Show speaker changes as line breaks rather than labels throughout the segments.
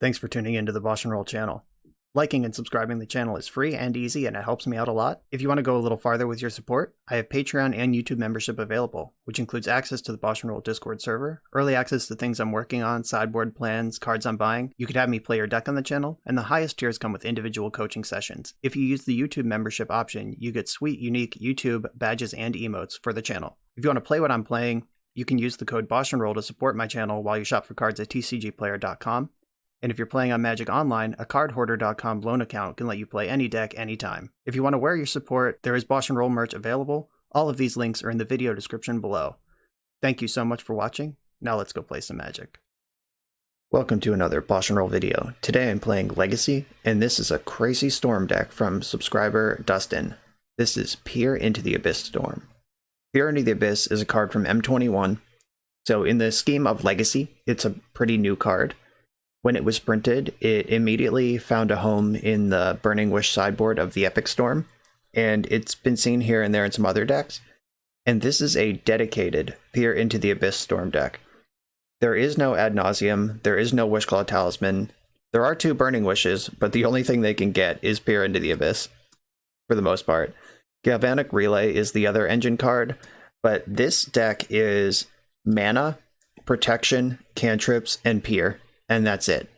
Thanks for tuning into the BoshNRoll channel. Liking and subscribing the channel is free and easy, and it helps me out a lot. If you want to go a little farther with your support, I have Patreon and YouTube membership available, which includes access to the BoshNRoll Discord server, early access to things I'm working on, sideboard plans, cards I'm buying. You could have me play your deck on the channel, and the highest tiers come with individual coaching sessions. If you use the YouTube membership option, you get sweet, unique YouTube badges and emotes for the channel. If you want to play what I'm playing, you can use the code BoshNRoll to support my channel while you shop for cards at tcgplayer.com. And if you're playing on Magic Online, a cardhoarder.com loan account can let you play any deck anytime. If you want to wear your support, there is BoshNRoll merch available. All of these links are in the video description below. Thank you so much for watching. Now let's go play some Magic. Welcome to another BoshNRoll video. Today I'm playing Legacy, and this is a crazy storm deck from subscriber Dustin. This is Peer into the Abyss Storm. Peer into the Abyss is a card from M21. So in the scheme of Legacy, it's a pretty new card. When it was printed, it immediately found a home in the Burning Wish sideboard of the Epic Storm, and it's been seen here and there in some other decks. And this is a dedicated Peer into the Abyss Storm deck. There is no Ad Nauseam, there is no Wishclaw Talisman. There are 2 Burning Wishes, but the only thing they can get is Peer into the Abyss, for the most part. Galvanic Relay is the other engine card, but this deck is mana, protection, cantrips, and Peer. And that's it.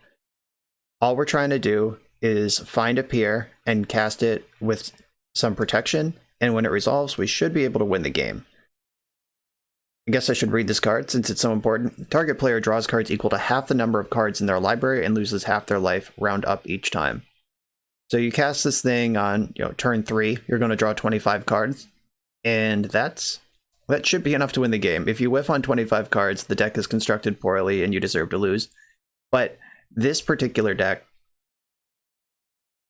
All we're trying to do is find a Peer and cast it with some protection, and when it resolves, we should be able to win the game. I guess I should read this card since it's so important. Target player draws cards equal to half the number of cards in their library and loses half their life, round up each time. So you cast this thing on, turn 3, you're going to draw 25 cards, and that should be enough to win the game. If you whiff on 25 cards, the deck is constructed poorly and you deserve to lose. But this particular deck,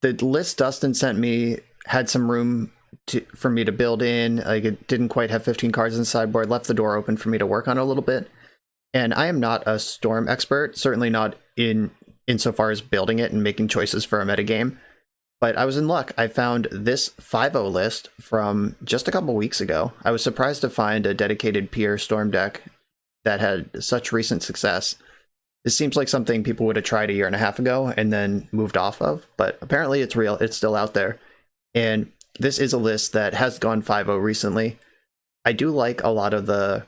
the list Dustin sent me had some room for me to build in. Like, it didn't quite have 15 cards in the sideboard, left the door open for me to work on a little bit. And I am not a Storm expert, certainly not insofar as building it and making choices for a metagame. But I was in luck. I found this 5-0 list from just a couple weeks ago. I was surprised to find a dedicated Peer Storm deck that had such recent success. This seems like something people would have tried a year and a half ago and then moved off of, but apparently it's real. It's still out there. And this is a list that has gone 5-0 recently. I do like a lot of the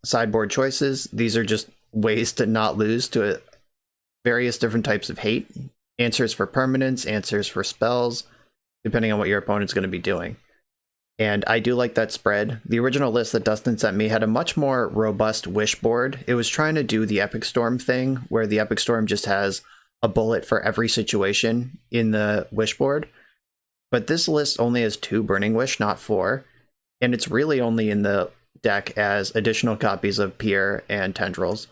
sideboard choices. These are just ways to not lose to various different types of hate. Answers for permanents, answers for spells, depending on what your opponent's going to be doing. And I do like that spread. The original list that Dustin sent me had a much more robust wish board. It was trying to do the Epic Storm thing, where the Epic Storm just has a bullet for every situation in the wish board. But this list only has 2 Burning Wish, not 4. And it's really only in the deck as additional copies of Peer and Tendrils.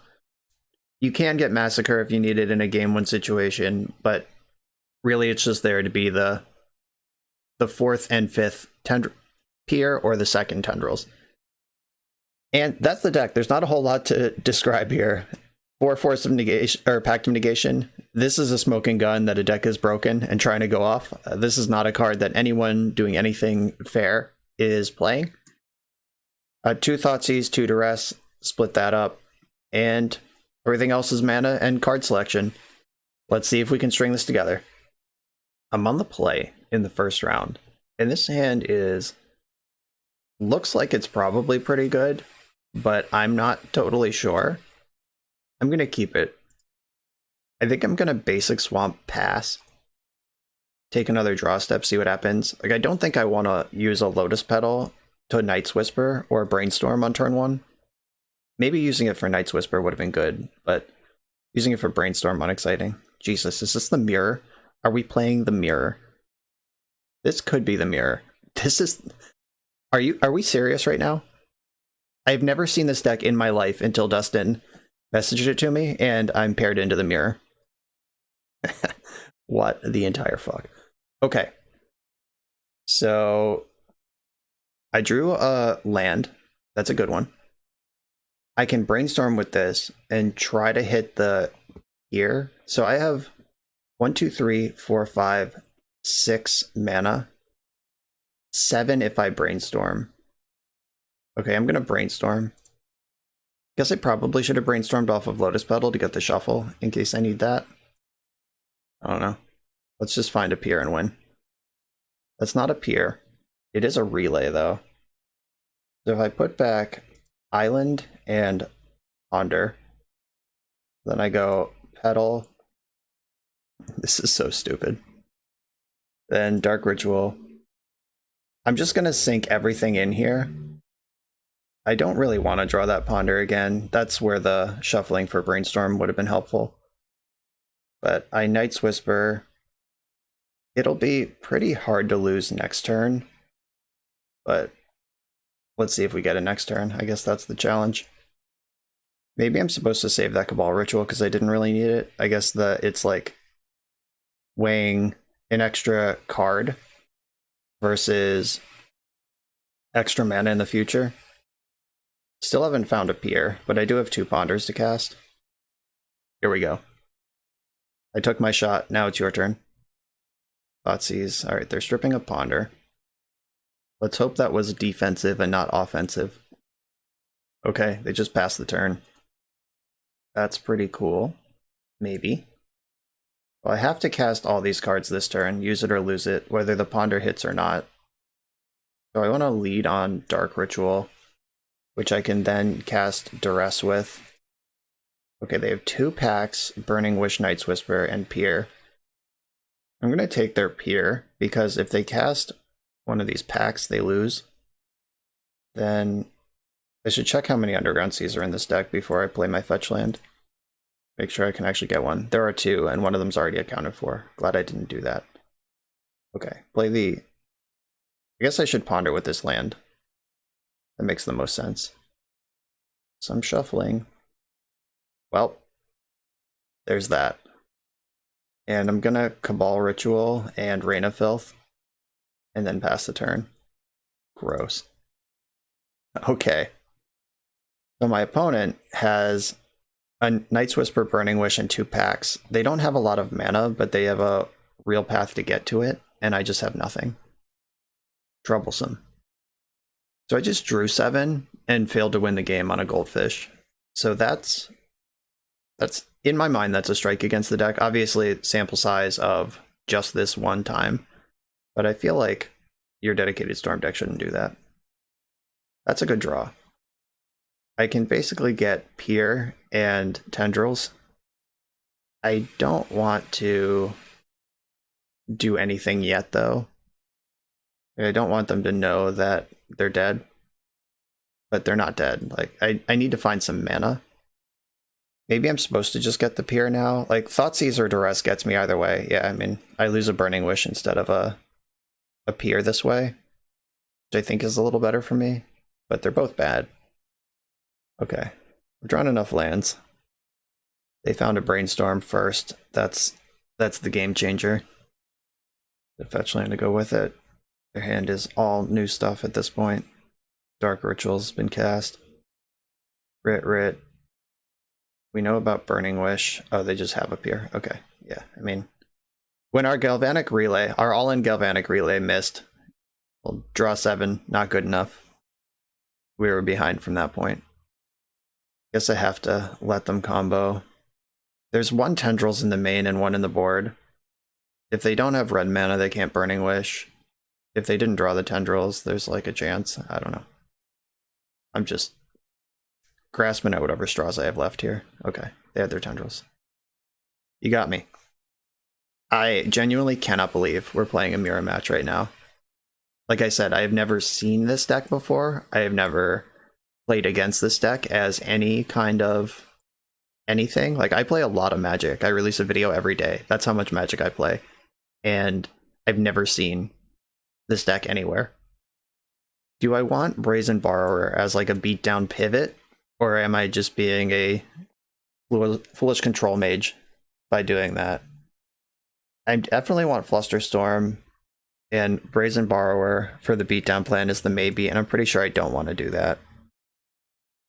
You can get Massacre if you need it in a game 1 situation, but really it's just there to be the 4th and 5th Peer or the 2nd Tendrils. And that's the deck. There's not a whole lot to describe here. 4 Force of Negation, or Pact of Negation. This is a smoking gun that a deck is broken and trying to go off. This is not a card that anyone doing anything fair is playing. 2 Thoughtseize, 2 Duress, split that up, and everything else is mana and card selection. Let's see if we can string this together. I'm on the play in the first round, and this hand looks like it's probably pretty good, but I'm not totally sure. I'm going to keep it. I think I'm going to basic swamp pass. Take another draw step, see what happens. Like, I don't think I want to use a Lotus Petal to Night's Whisper or Brainstorm on turn 1. Maybe using it for Night's Whisper would have been good, but using it for Brainstorm, unexciting. Jesus, is this the mirror? Are we playing the mirror? This could be the mirror. This is... Are we serious right now? I've never seen this deck in my life until Dustin messaged it to me, and I'm paired into the mirror. What the entire fuck? Okay. So I drew a land. That's a good one. I can Brainstorm with this and try to hit the ear. So I have 1, 2, 3, 4, 5, 6 mana. 7 if I Brainstorm. Okay, I'm gonna Brainstorm. Guess I probably should have Brainstormed off of Lotus Petal to get the shuffle in case I need that. I don't know. Let's just find a pier and win. That's not a pier. It is a relay, though. So if I put back Island and Ponder, then I go Petal. This is so stupid. Then Dark Ritual. I'm just going to sink everything in here. I don't really want to draw that Ponder again. That's where the shuffling for Brainstorm would have been helpful. But I Night's Whisper. It'll be pretty hard to lose next turn. But let's see if we get it next turn. I guess that's the challenge. Maybe I'm supposed to save that Cabal Ritual because I didn't really need it. I guess it's like weighing an extra card versus extra mana in the future. Still haven't found a pier, but I do have 2 Ponders to cast. Here we go. I took my shot. Now it's your turn. Thoughtseize. Alright, they're stripping a Ponder. Let's hope that was defensive and not offensive. Okay, they just passed the turn. That's pretty cool. Maybe. Well, I have to cast all these cards this turn, use it or lose it, whether the Ponder hits or not. So I want to lead on Dark Ritual, which I can then cast Duress with. Okay, they have 2 packs, Burning Wish, Night's Whisper, and Pier. I'm going to take their Pier, because if they cast one of these packs, they lose. Then I should check how many Underground Seas are in this deck before I play my fetch land. Make sure I can actually get one. There are 2, and one of them's already accounted for. Glad I didn't do that. Okay, play the... I guess I should Ponder with this land. That makes the most sense. So I'm shuffling. Well, there's that. And I'm gonna Cabal Ritual and Rain of Filth, and then pass the turn. Gross. Okay. So my opponent has a Night's Whisper, Burning Wish, and 2 packs. They don't have a lot of mana, but they have a real path to get to it, and I just have nothing. Troublesome. So I just drew 7 and failed to win the game on a Goldfish. So that's in my mind, that's a strike against the deck. Obviously, sample size of just this one time, but I feel like your dedicated Storm deck shouldn't do that. That's a good draw. I can basically get Pier and Tendrils. I don't want to do anything yet, though. I don't want them to know that they're dead, but they're not dead. Like, I need to find some mana. Maybe I'm supposed to just get the Pier now. Like, Thoughtseize or Duress gets me either way. Yeah, I mean, I lose a Burning Wish instead of a Pier this way, which I think is a little better for me, but they're both bad. Okay, I've drawn enough lands. They found a Brainstorm first. That's the game changer. The fetch land to go with it. Their hand is all new stuff at this point. Dark Ritual's been cast. Rit. We know about Burning Wish. Oh, they just have a Pier. Okay, yeah, I mean, when our Galvanic Relay, our all-in Galvanic Relay missed, we'll draw 7, not good enough. We were behind from that point. Guess I have to let them combo. There's 1 Tendrils in the main and 1 in the board. If they don't have red mana, they can't Burning Wish. If they didn't draw the Tendrils, there's like a chance. I don't know. I'm just grasping at whatever straws I have left here. Okay, they had their Tendrils. You got me. I genuinely cannot believe we're playing a mirror match right now. Like I said, I have never seen this deck before. I have never played against this deck as any kind of anything. Like, I play a lot of Magic. I release a video every day. That's how much Magic I play. And I've never seen this deck anywhere. Do I want Brazen Borrower as like a beatdown pivot? Or am I just being a foolish control mage by doing that? I definitely want Flusterstorm, and Brazen Borrower for the beatdown plan is the maybe, and I'm pretty sure I don't want to do that.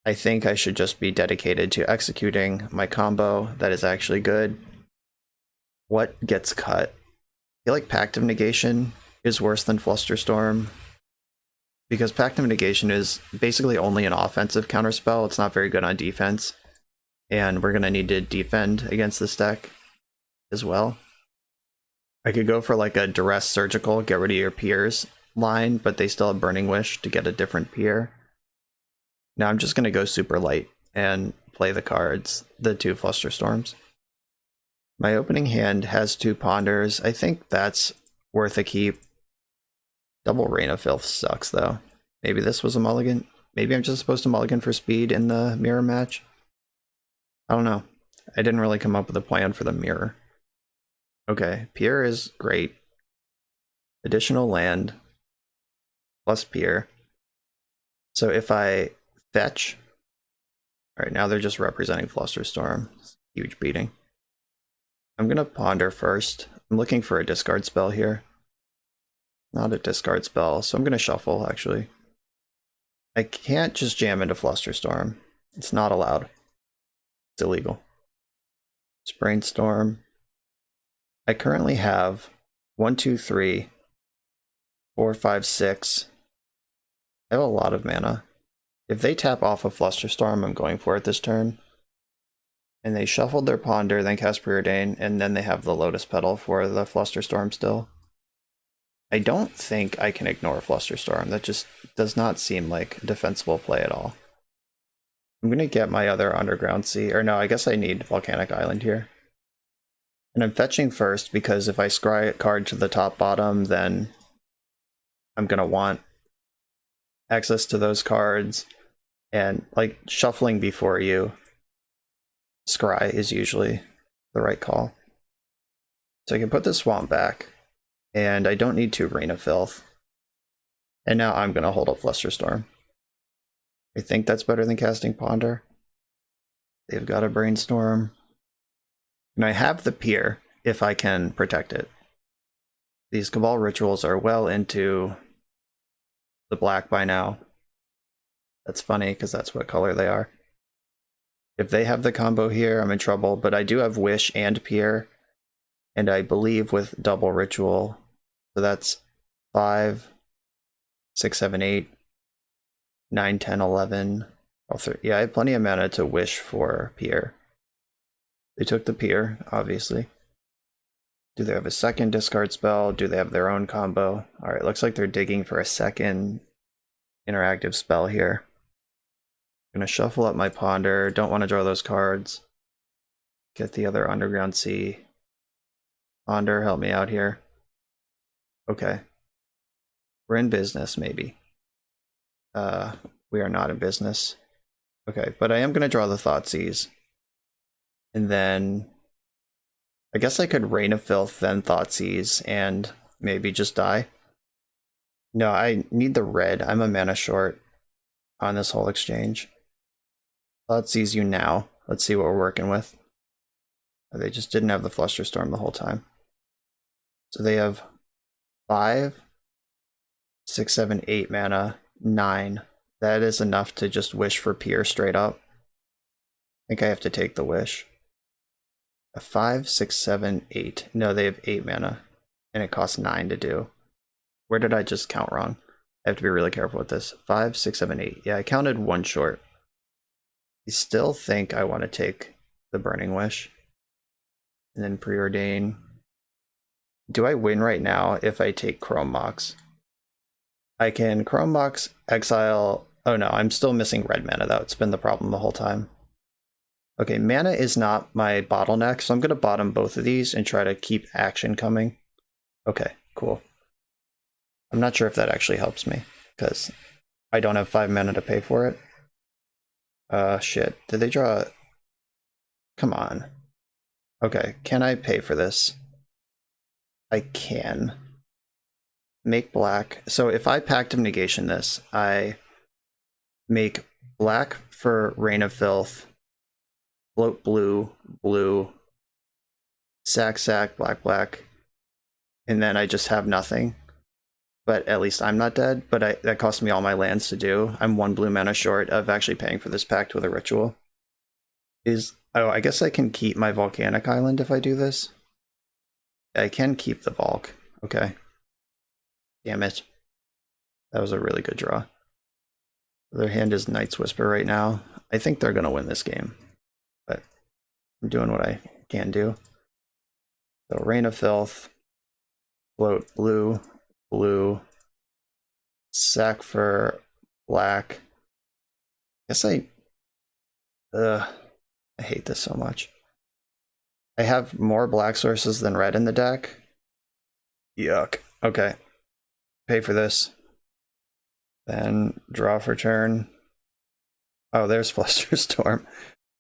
I think I should just be dedicated to executing my combo that is actually good. What gets cut? I feel like Pact of Negation is worse than Flusterstorm, because Pact of Negation is basically only an offensive counterspell. It's not very good on defense, and we're going to need to defend against this deck as well. I could go for like a duress surgical, get rid of your peers line, but they still have Burning Wish to get a different peer. Now I'm just going to go super light and play the cards, the 2 Flusterstorms. My opening hand has 2 Ponders. I think that's worth a keep. Double Rain of Filth sucks though. Maybe this was a mulligan. Maybe I'm just supposed to mulligan for speed in the mirror match. I don't know. I didn't really come up with a plan for the mirror. Okay, Pier is great. Additional land plus Pier. So if I fetch, all right, now they're just representing Flusterstorm. Huge beating. I'm gonna ponder first. I'm looking for a discard spell here. Not a discard spell, so I'm gonna shuffle actually. I can't just jam into Flusterstorm. It's not allowed. It's illegal. It's Brainstorm. I currently have 1, 2, 3, 4, 5, 6. I have a lot of mana. If they tap off a Flusterstorm, I'm going for it this turn. And they shuffled their Ponder, then cast Preordain, and then they have the Lotus Petal for the Flusterstorm still. I don't think I can ignore Flusterstorm. That just does not seem like a defensible play at all. I'm going to get my other Underground Sea, or no, I guess I need Volcanic Island here. And I'm fetching first because if I scry a card to the top bottom, then I'm going to want access to those cards. And like shuffling before you scry is usually the right call. So I can put the Swamp back, and I don't need to Rain of Filth. And now I'm going to hold up Flusterstorm. I think that's better than casting Ponder. They've got a Brainstorm. And I have the Pier if I can protect it. These Cabal Rituals are well into the black by now. That's funny because that's what color they are. If they have the combo here, I'm in trouble, but I do have Wish and Pier, and I believe with double Ritual. So that's 5, 6, 7, 8, 9, 10, 11. Yeah, I have plenty of mana to Wish for Pier. They took the Pier, obviously. Do they have a second discard spell? Do they have their own combo? Alright, looks like they're digging for a second interactive spell here. I'm gonna shuffle up my Ponder. Don't want to draw those cards. Get the other Underground Sea. Ponder, help me out here. Okay. We're in business, maybe. We are not in business. Okay, but I am gonna draw the Thoughtseas. And then I guess I could Rain of Filth, then Thoughtseas, and maybe just die. No, I need the red. I'm a mana short on this whole exchange. Thoughtseas you now. Let's see what we're working with. They just didn't have the Flusterstorm the whole time. So they have 5, 6, 7, 8 mana, 9. That is enough to just Wish for Pier straight up. I think I have to take the Wish. A 5, 6, 7, 8. No, they have 8 mana, and it costs 9 to do. Where did I just count wrong? I have to be really careful with this. 5, 6, 7, 8. Yeah, I counted 1 short. I still think I want to take the Burning Wish. And then Preordain. Do I win right now if I take Chrome Mox? I can Chrome Mox, exile... Oh no, I'm still missing red mana though. It's been the problem the whole time. Okay, mana is not my bottleneck, so I'm going to bottom both of these and try to keep action coming. Okay, cool. I'm not sure if that actually helps me, because I don't have 5 mana to pay for it. Shit. Did they draw... Come on. Okay, can I pay for this? I can. Make black. So if I Pact of Negation this, I make black for Rain of Filth, float blue, blue, sack, black, black, and then I just have nothing. But at least I'm not dead, but that cost me all my lands to do. I'm 1 blue mana short of actually paying for this pact with a ritual. Oh, I guess I can keep my Volcanic Island if I do this. I can keep the Volk. Okay. Damn it. That was a really good draw. Their hand is Night's Whisper right now. I think they're going to win this game, but I'm doing what I can do. So Rain of Filth. Float blue, blue, sack for black. Guess I hate this so much. I have more black sources than red in the deck. Yuck. Okay. Pay for this. Then draw for turn. Oh, there's Flusterstorm.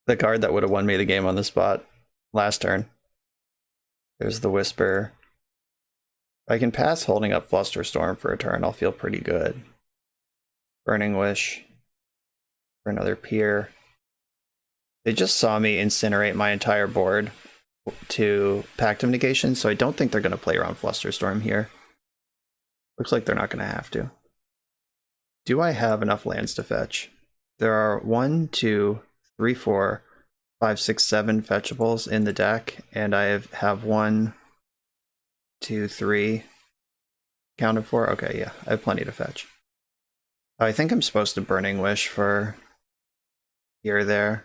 The card that would have won me the game on the spot last turn. There's the Whisper. If I can pass holding up Flusterstorm for a turn, I'll feel pretty good. Burning Wish for another Pier. They just saw me incinerate my entire board to Pact of Negation, so I don't think they're going to play around Flusterstorm here. Looks like they're not going to have to. Do I have enough lands to fetch? There are 1, 2, 3, 4, 5, 6, 7 fetchables in the deck, and I have 1, 2, 3 counted for. Okay, yeah, I have plenty to fetch. I think I'm supposed to Burning Wish for here or there.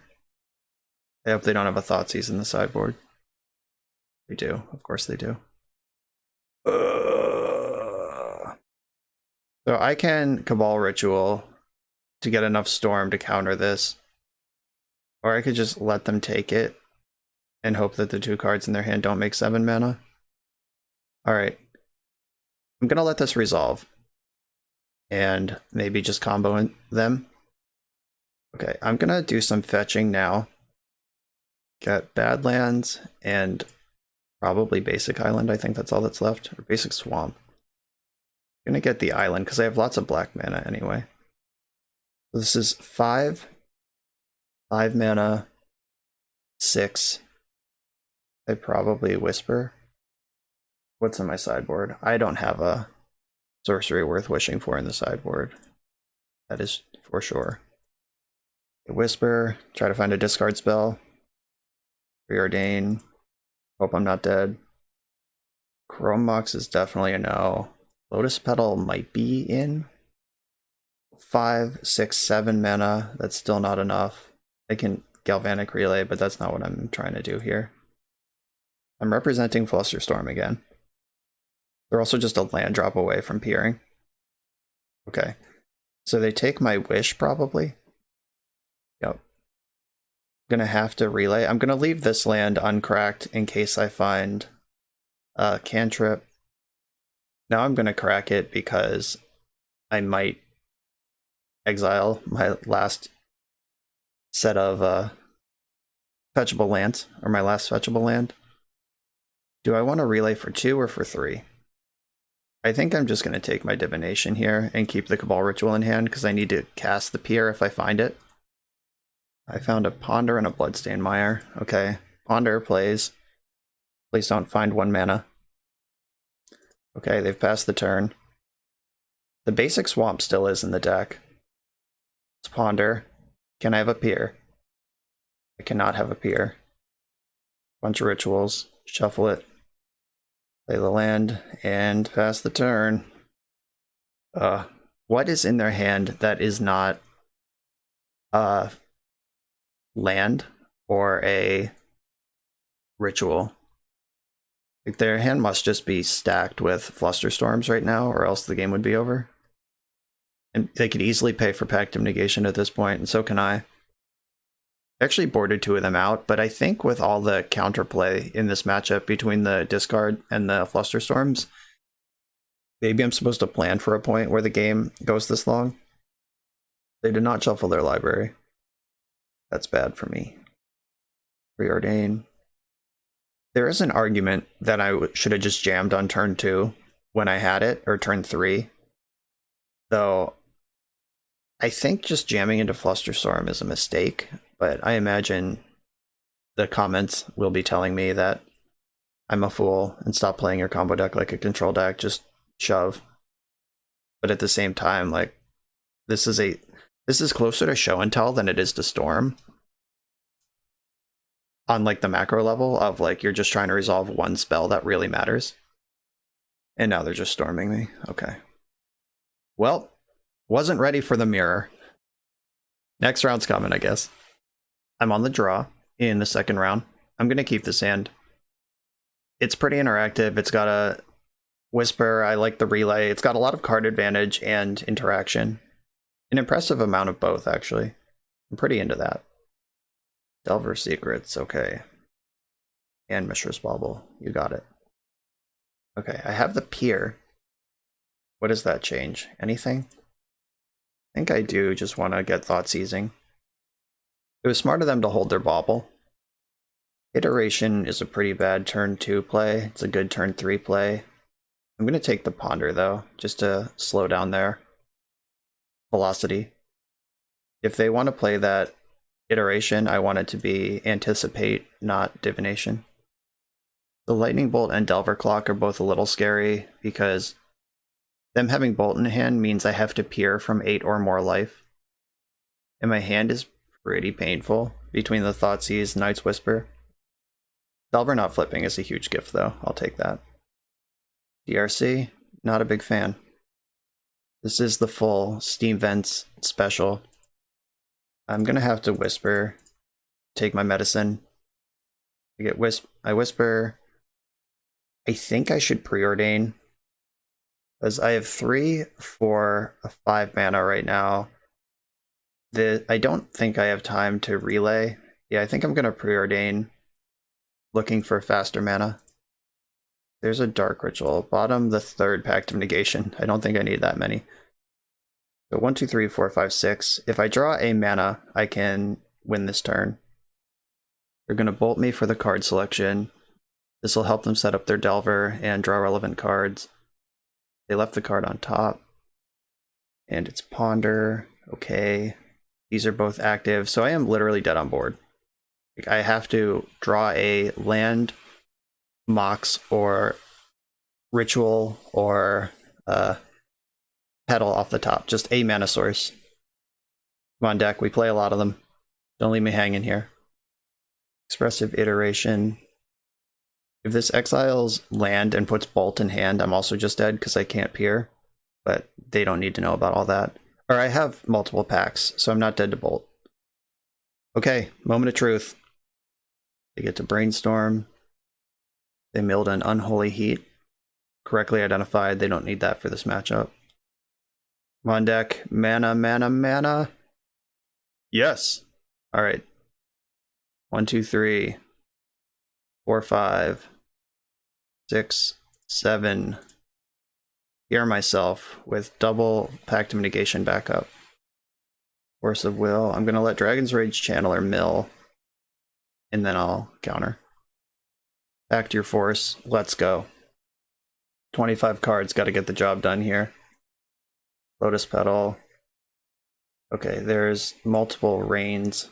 I hope they don't have a Thoughtseize in the sideboard. They do, of course they do. So I can Cabal Ritual to get enough Storm to counter this. Or I could just let them take it and hope that the 2 cards in their hand don't make 7 mana. Alright. I'm gonna let this resolve. And maybe just combo them. Okay, I'm gonna do some fetching now. Get Badlands and probably Basic Island. I think that's all that's left. Or Basic Swamp. I'm gonna get the island because I have lots of black mana anyway. So this is 5 mana, 6. I probably Whisper. What's in my sideboard? I don't have a sorcery worth wishing for in the sideboard. That is for sure. Whisper, try to find a discard spell. Preordain. Hope I'm not dead. Chrome Mox is definitely a no. Lotus Petal might be in. 5, 6, 7 mana. That's still not enough. I can Galvanic Relay, but that's not what I'm trying to do here. I'm representing Flusterstorm again. They're also just a land drop away from peering. Okay. So they take my Wish, probably. Yep. Gonna have to relay. I'm gonna leave this land uncracked in case I find a cantrip. Now I'm gonna crack it because I might exile my last set of fetchable lands, or my last fetchable land. Do I want to relay for 2 or for 3? I think I'm just gonna take my divination here and keep the Cabal Ritual in hand because I need to cast the Pier if I find it. I found a Ponder and a Bloodstained Mire. Okay, Ponder plays. Please don't find 1 mana. Okay, they've passed the turn. The basic Swamp still is in the deck. Let's Ponder. Can I have a Pier? I cannot have a Pier. Bunch of rituals. Shuffle it. Play the land and pass the turn. What is in their hand that is not land or a ritual? Like, their hand must just be stacked with Flusterstorms right now, or else the game would be over. And they could easily pay for Pact of Negation at this point, and so can I. I actually boarded 2 of them out, but I think with all the counterplay in this matchup between the discard and the Flusterstorms, maybe I'm supposed to plan for a point where the game goes this long. They did not shuffle their library. That's bad for me. Preordain. There is an argument that I should have just jammed on turn 2 when I had it, or turn 3. Though, I think just jamming into Flusterstorm is a mistake, but I imagine the comments will be telling me that I'm a fool and stop playing your combo deck like a control deck, just shove. But at the same time, like, this is closer to show and tell than it is to storm. On like the macro level of like, you're just trying to resolve one spell that really matters. And now they're just storming me. Okay. Well, wasn't ready for the mirror. Next round's coming, I guess. I'm on the draw in the second round. I'm going to keep this hand. It's pretty interactive. It's got a Whisper, I like the relay. It's got a lot of card advantage and interaction. An impressive amount of both, actually. I'm pretty into that. Delver Secrets, okay. And Mishra's Bauble, you got it. Okay, I have the Pier. What does that change? Anything? I think I do just want to get Thought Seizing. It was smart of them to hold their Bauble. Iteration is a pretty bad turn 2 play. It's a good turn 3 play. I'm going to take the Ponder, though, just to slow down their velocity. If they want to play that Iteration, I want it to be Anticipate, not Divination. The Lightning Bolt and Delver Clock are both a little scary, because them having Bolt in hand means I have to peer from 8 or more life. And my hand is pretty painful between the Thoughtseize and Night's Whisper. Delver not flipping is a huge gift, though. I'll take that. DRC, not a big fan. This is the full Steam Vents special. I'm gonna have to Whisper, take my medicine. I Whisper. I think I should Preordain, because I have 3 for a 5 mana right now. I don't think I have time to Relay. Yeah, I think I'm gonna Preordain, looking for faster mana. There's a Dark Ritual. Bottom the 3rd Pact of Negation. I don't think I need that many. So 1, 2, 3, 4, 5, 6. If I draw a mana, I can win this turn. They're going to bolt me for the card selection. This will help them set up their Delver and draw relevant cards. They left the card on top. And it's Ponder. Okay. These are both active. So I am literally dead on board. Like, I have to draw a land, Mox, or Ritual, or Petal off the top. Just a mana source. Come on, deck. We play a lot of them. Don't leave me hanging here. Expressive Iteration. If this exiles land and puts Bolt in hand, I'm also just dead because I can't peer. But they don't need to know about all that. Or I have multiple packs, so I'm not dead to Bolt. Okay, moment of truth. They get to Brainstorm. They milled an Unholy Heat. Correctly identified. They don't need that for this matchup. Come on, deck. Mana, mana, mana. Yes. All right. 1, 2, 3, 4, 5, 6, 7. Hear myself with double Pact of Negation backup. Force of Will. I'm going to let Dragon's Rage Channeler mill, and then I'll counter. Back to your force. Let's go. 25 cards. Got to get the job done here. Lotus Petal. Okay, there's multiple rains.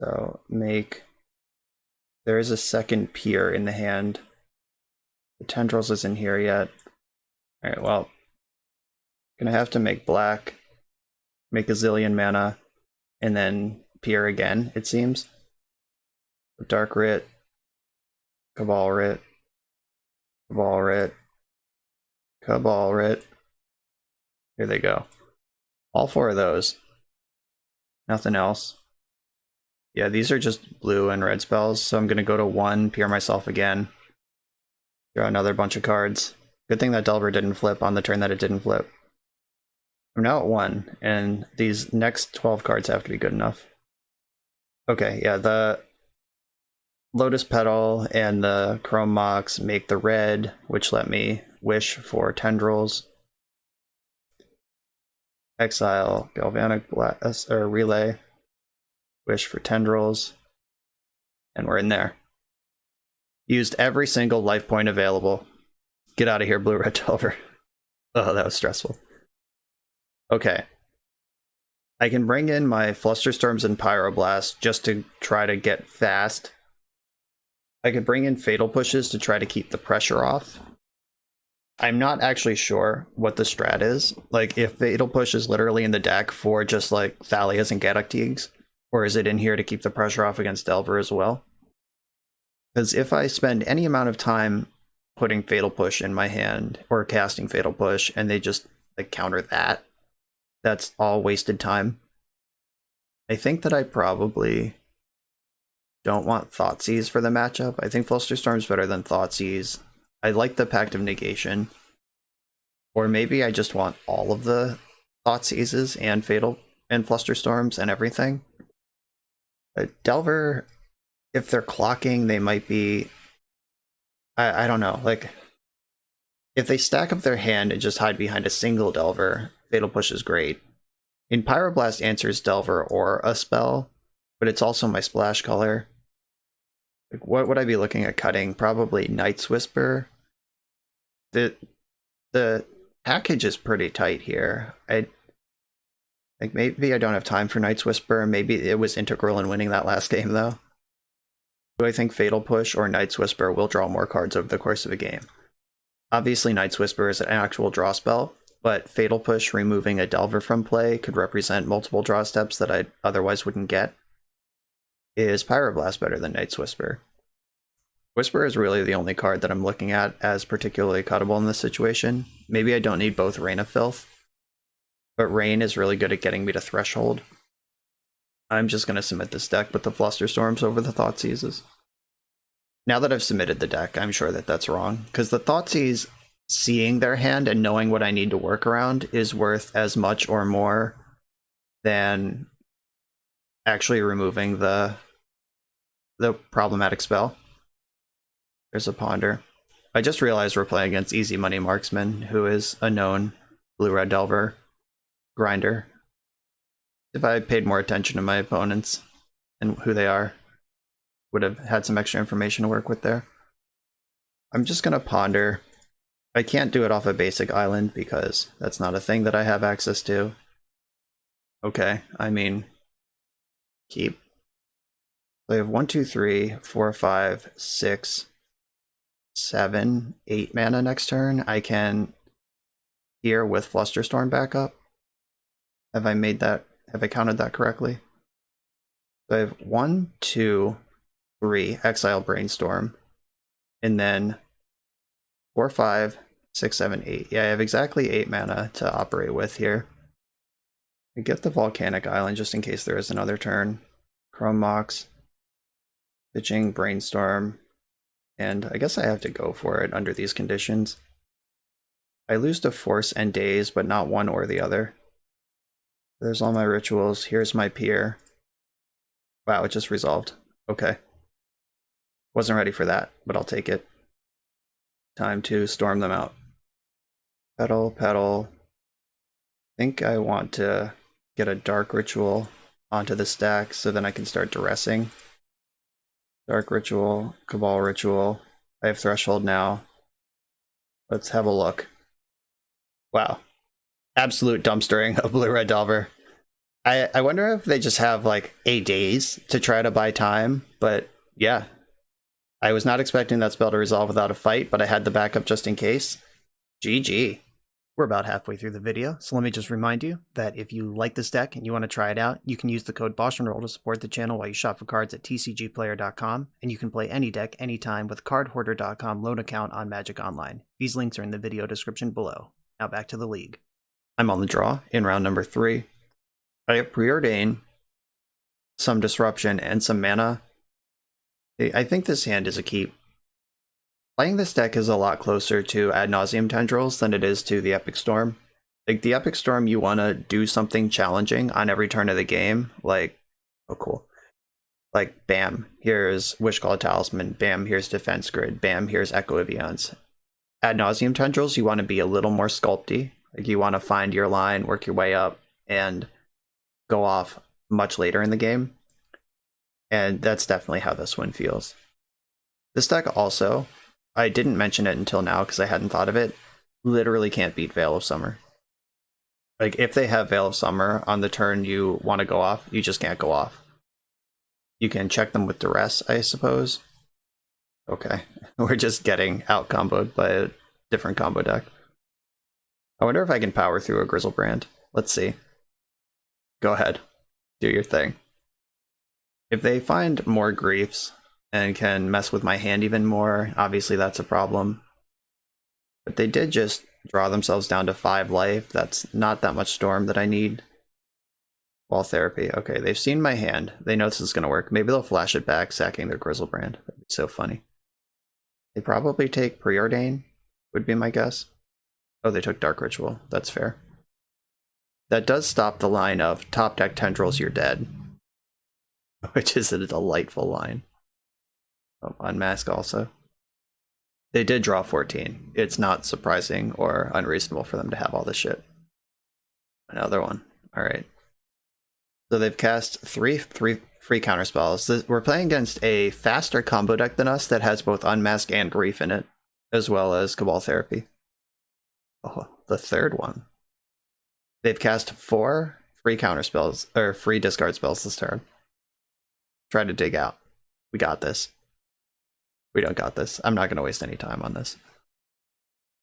So make... There is a second Pier in the hand. The Tendrils isn't here yet. Alright, well. Gonna have to make black. Make a zillion mana. And then Pier again, it seems. Dark Writ. Cabal Writ. Cabal Writ. Cabal Writ. Here they go. All 4 of those. Nothing else. Yeah, these are just blue and red spells, so I'm going to go to 1, Pier myself again. Draw another bunch of cards. Good thing that Delver didn't flip on the turn that it didn't flip. I'm now at 1, and these next 12 cards have to be good enough. Okay, yeah, the Lotus Petal and the Chrome Mox make the red, which let me wish for Tendrils. Exile Galvanic Blast, or Relay. Wish for Tendrils. And we're in there. Used every single life point available. Get out of here, Blue Red Delver. Oh, that was stressful. Okay. I can bring in my Flusterstorms and Pyroblast just to try to get fast. I could bring in Fatal Pushes to try to keep the pressure off. I'm not actually sure what the strat is. Like, if Fatal Push is literally in the deck for just, like, Thalias and Gadoctigs, or is it in here to keep the pressure off against Delver as well? Because if I spend any amount of time putting Fatal Push in my hand, or casting Fatal Push, and they just, like, counter that, that's all wasted time. I think that I probably don't want Thoughtseize for the matchup. I think Flusterstorm's better than Thoughtseize. I like the Pact of Negation. Or maybe I just want all of the Thoughtseizes and Fatal and Flusterstorms and everything. Delver, if they're clocking, they might be... I don't know, like... If they stack up their hand and just hide behind a single Delver, Fatal Push is great. In Pyroblast answers Delver or a spell, but it's also my splash color. Like, what would I be looking at cutting? Probably Night's Whisper. The package is pretty tight here. Like, maybe I don't have time for Night's Whisper. Maybe it was integral in winning that last game, though. Do I think Fatal Push or Night's Whisper will draw more cards over the course of a game? Obviously, Night's Whisper is an actual draw spell, but Fatal Push removing a Delver from play could represent multiple draw steps that I otherwise wouldn't get. Is Pyroblast better than Night's Whisper? Whisper is really the only card that I'm looking at as particularly cuttable in this situation. Maybe I don't need both Rain of Filth, but Rain is really good at getting me to Threshold. I'm just going to submit this deck with the Flusterstorms over the Thoughtseizes. Now that I've submitted the deck, I'm sure that that's wrong, because the Thoughtseize seeing their hand and knowing what I need to work around is worth as much or more than actually removing the problematic spell. There's a Ponder. I just realized we're playing against Easy Money Marksman, who is a known blue-red Delver grinder. If I paid more attention to my opponents and who they are, would have had some extra information to work with there. I'm just going to Ponder. I can't do it off a basic island because that's not a thing that I have access to. Okay, I mean, keep. So I have 1, 2, 3, 4, 5, 6, 7, 8 mana next turn. I can here with Flusterstorm backup. Have I made that? Have I counted that correctly? So I have 1, 2, 3 Exile Brainstorm, and then 4, 5, 6, 7, 8. Yeah, I have exactly 8 mana to operate with here. I get the Volcanic Island just in case there is another turn. Chrome Mox, pitching Brainstorm, and I guess I have to go for it under these conditions. I lose to Force and Daze, but not one or the other. There's all my rituals. Here's my Pier. Wow, it just resolved. Okay. Wasn't ready for that, but I'll take it. Time to storm them out. Petal, petal. I think I want to get a Dark Ritual onto the stack so then I can start duressing. Dark Ritual, Cabal Ritual. I have Threshold now. Let's have a look. Wow. Absolute dumpstering of blue-red Delver. I wonder if they just have like a days to try to buy time, but yeah. I was not expecting that spell to resolve without a fight, but I had the backup just in case. GG. We're about halfway through the video, so let me just remind you that if you like this deck and you want to try it out, you can use the code BoshNRoll to support the channel while you shop for cards at tcgplayer.com, and you can play any deck anytime with cardhoarder.com loan account on Magic Online. These links are in the video description below. Now back to the league. I'm on the draw in round number 3. I have Preordain, some Disruption, and some mana. I think this hand is a keep. Playing this deck is a lot closer to Ad Nauseam Tendrils than it is to the Epic Storm. Like, the Epic Storm, you want to do something challenging on every turn of the game. Like, oh cool. Like, bam, here's Wishclaw Talisman. Bam, here's Defense Grid. Bam, here's Echo Eviance. Ad Nauseam Tendrils, you want to be a little more sculpty. Like, you want to find your line, work your way up, and go off much later in the game. And that's definitely how this one feels. This deck also, I didn't mention it until now because I hadn't thought of it, literally can't beat Veil of Summer. Like, if they have Veil of Summer on the turn you want to go off, you just can't go off. You can check them with Duress, I suppose. Okay, we're just getting out-comboed by a different combo deck. I wonder if I can power through a Grizzlebrand. Let's see. Go ahead. Do your thing. If they find more Griefs and can mess with my hand even more, obviously that's a problem. But they did just draw themselves down to 5 life. That's not that much Storm that I need. Wall Therapy. Okay, they've seen my hand. They know this is going to work. Maybe they'll flash it back, sacking their Grizzlebrand. That'd be so funny. They probably take Preordain, would be my guess. Oh, they took Dark Ritual. That's fair. That does stop the line of top deck Tendrils, you're dead. Which is a delightful line. Oh, Unmask also. They did draw 14. It's not surprising or unreasonable for them to have all this shit. Another one. Alright. So they've cast three free counterspells. We're playing against a faster combo deck than us that has both Unmask and Grief in it, as well as Cabal Therapy. Oh, the third one. They've cast 4 free counterspells, or free discard spells this turn. Try to dig out. We got this. We don't got this. I'm not going to waste any time on this.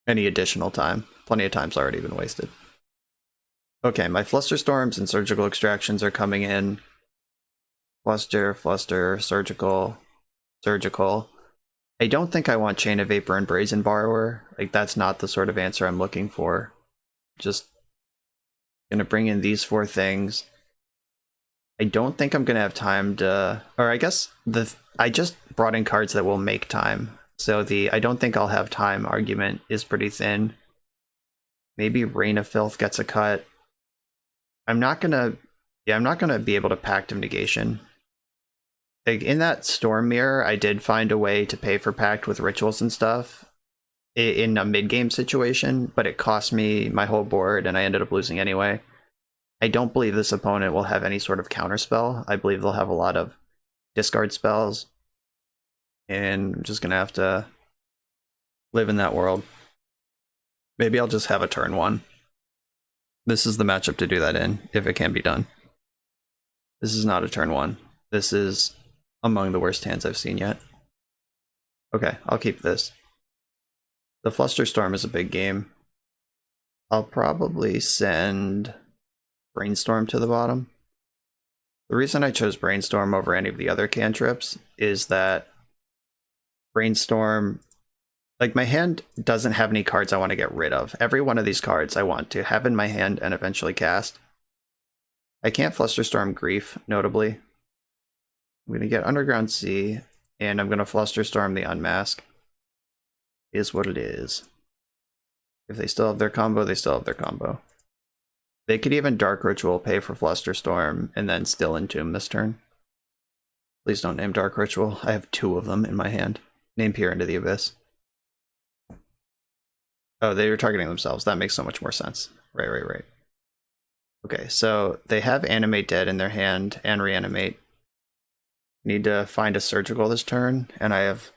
Any additional time. Plenty of time's already been wasted. Okay, my Flusterstorms and Surgical Extractions are coming in. Fluster, Surgical, Surgical. I don't think I want Chain of Vapor and Brazen Borrower. Like, that's not the sort of answer I'm looking for. Just gonna bring in these 4 things. I don't think I'm gonna have time to, or I guess I just brought in cards that will make time. So the I don't think I'll have time argument is pretty thin. Maybe Reign of Filth gets a cut. I'm not gonna be able to Pact of Negation. Like, in that Storm Mirror, I did find a way to pay for Pact with rituals and stuff in a mid-game situation, but it cost me my whole board and I ended up losing anyway. I don't believe this opponent will have any sort of counterspell. I believe they'll have a lot of discard spells. And I'm just going to have to live in that world. Maybe I'll just have a turn 1. This is the matchup to do that in, if it can be done. This is not a turn 1. This is among the worst hands I've seen yet. Okay, I'll keep this. The Flusterstorm is a big game. I'll probably send Brainstorm to the bottom. The reason I chose Brainstorm over any of the other cantrips is that Brainstorm, like, my hand doesn't have any cards I want to get rid of. Every one of these cards I want to have in my hand and eventually cast. I can't Flusterstorm Grief, notably. I'm going to get Underground Sea, and I'm going to Flusterstorm the Unmask. Is what it is. If they still have their combo, they still have their combo. They could even Dark Ritual, pay for Flusterstorm, and then still Entomb this turn. Please don't name Dark Ritual. I have 2 of them in my hand. Name Peer into the Abyss. Oh, they were targeting themselves. That makes so much more sense. Right. Okay, so they have Animate Dead in their hand and Reanimate. Need to find a Surgical this turn, and I have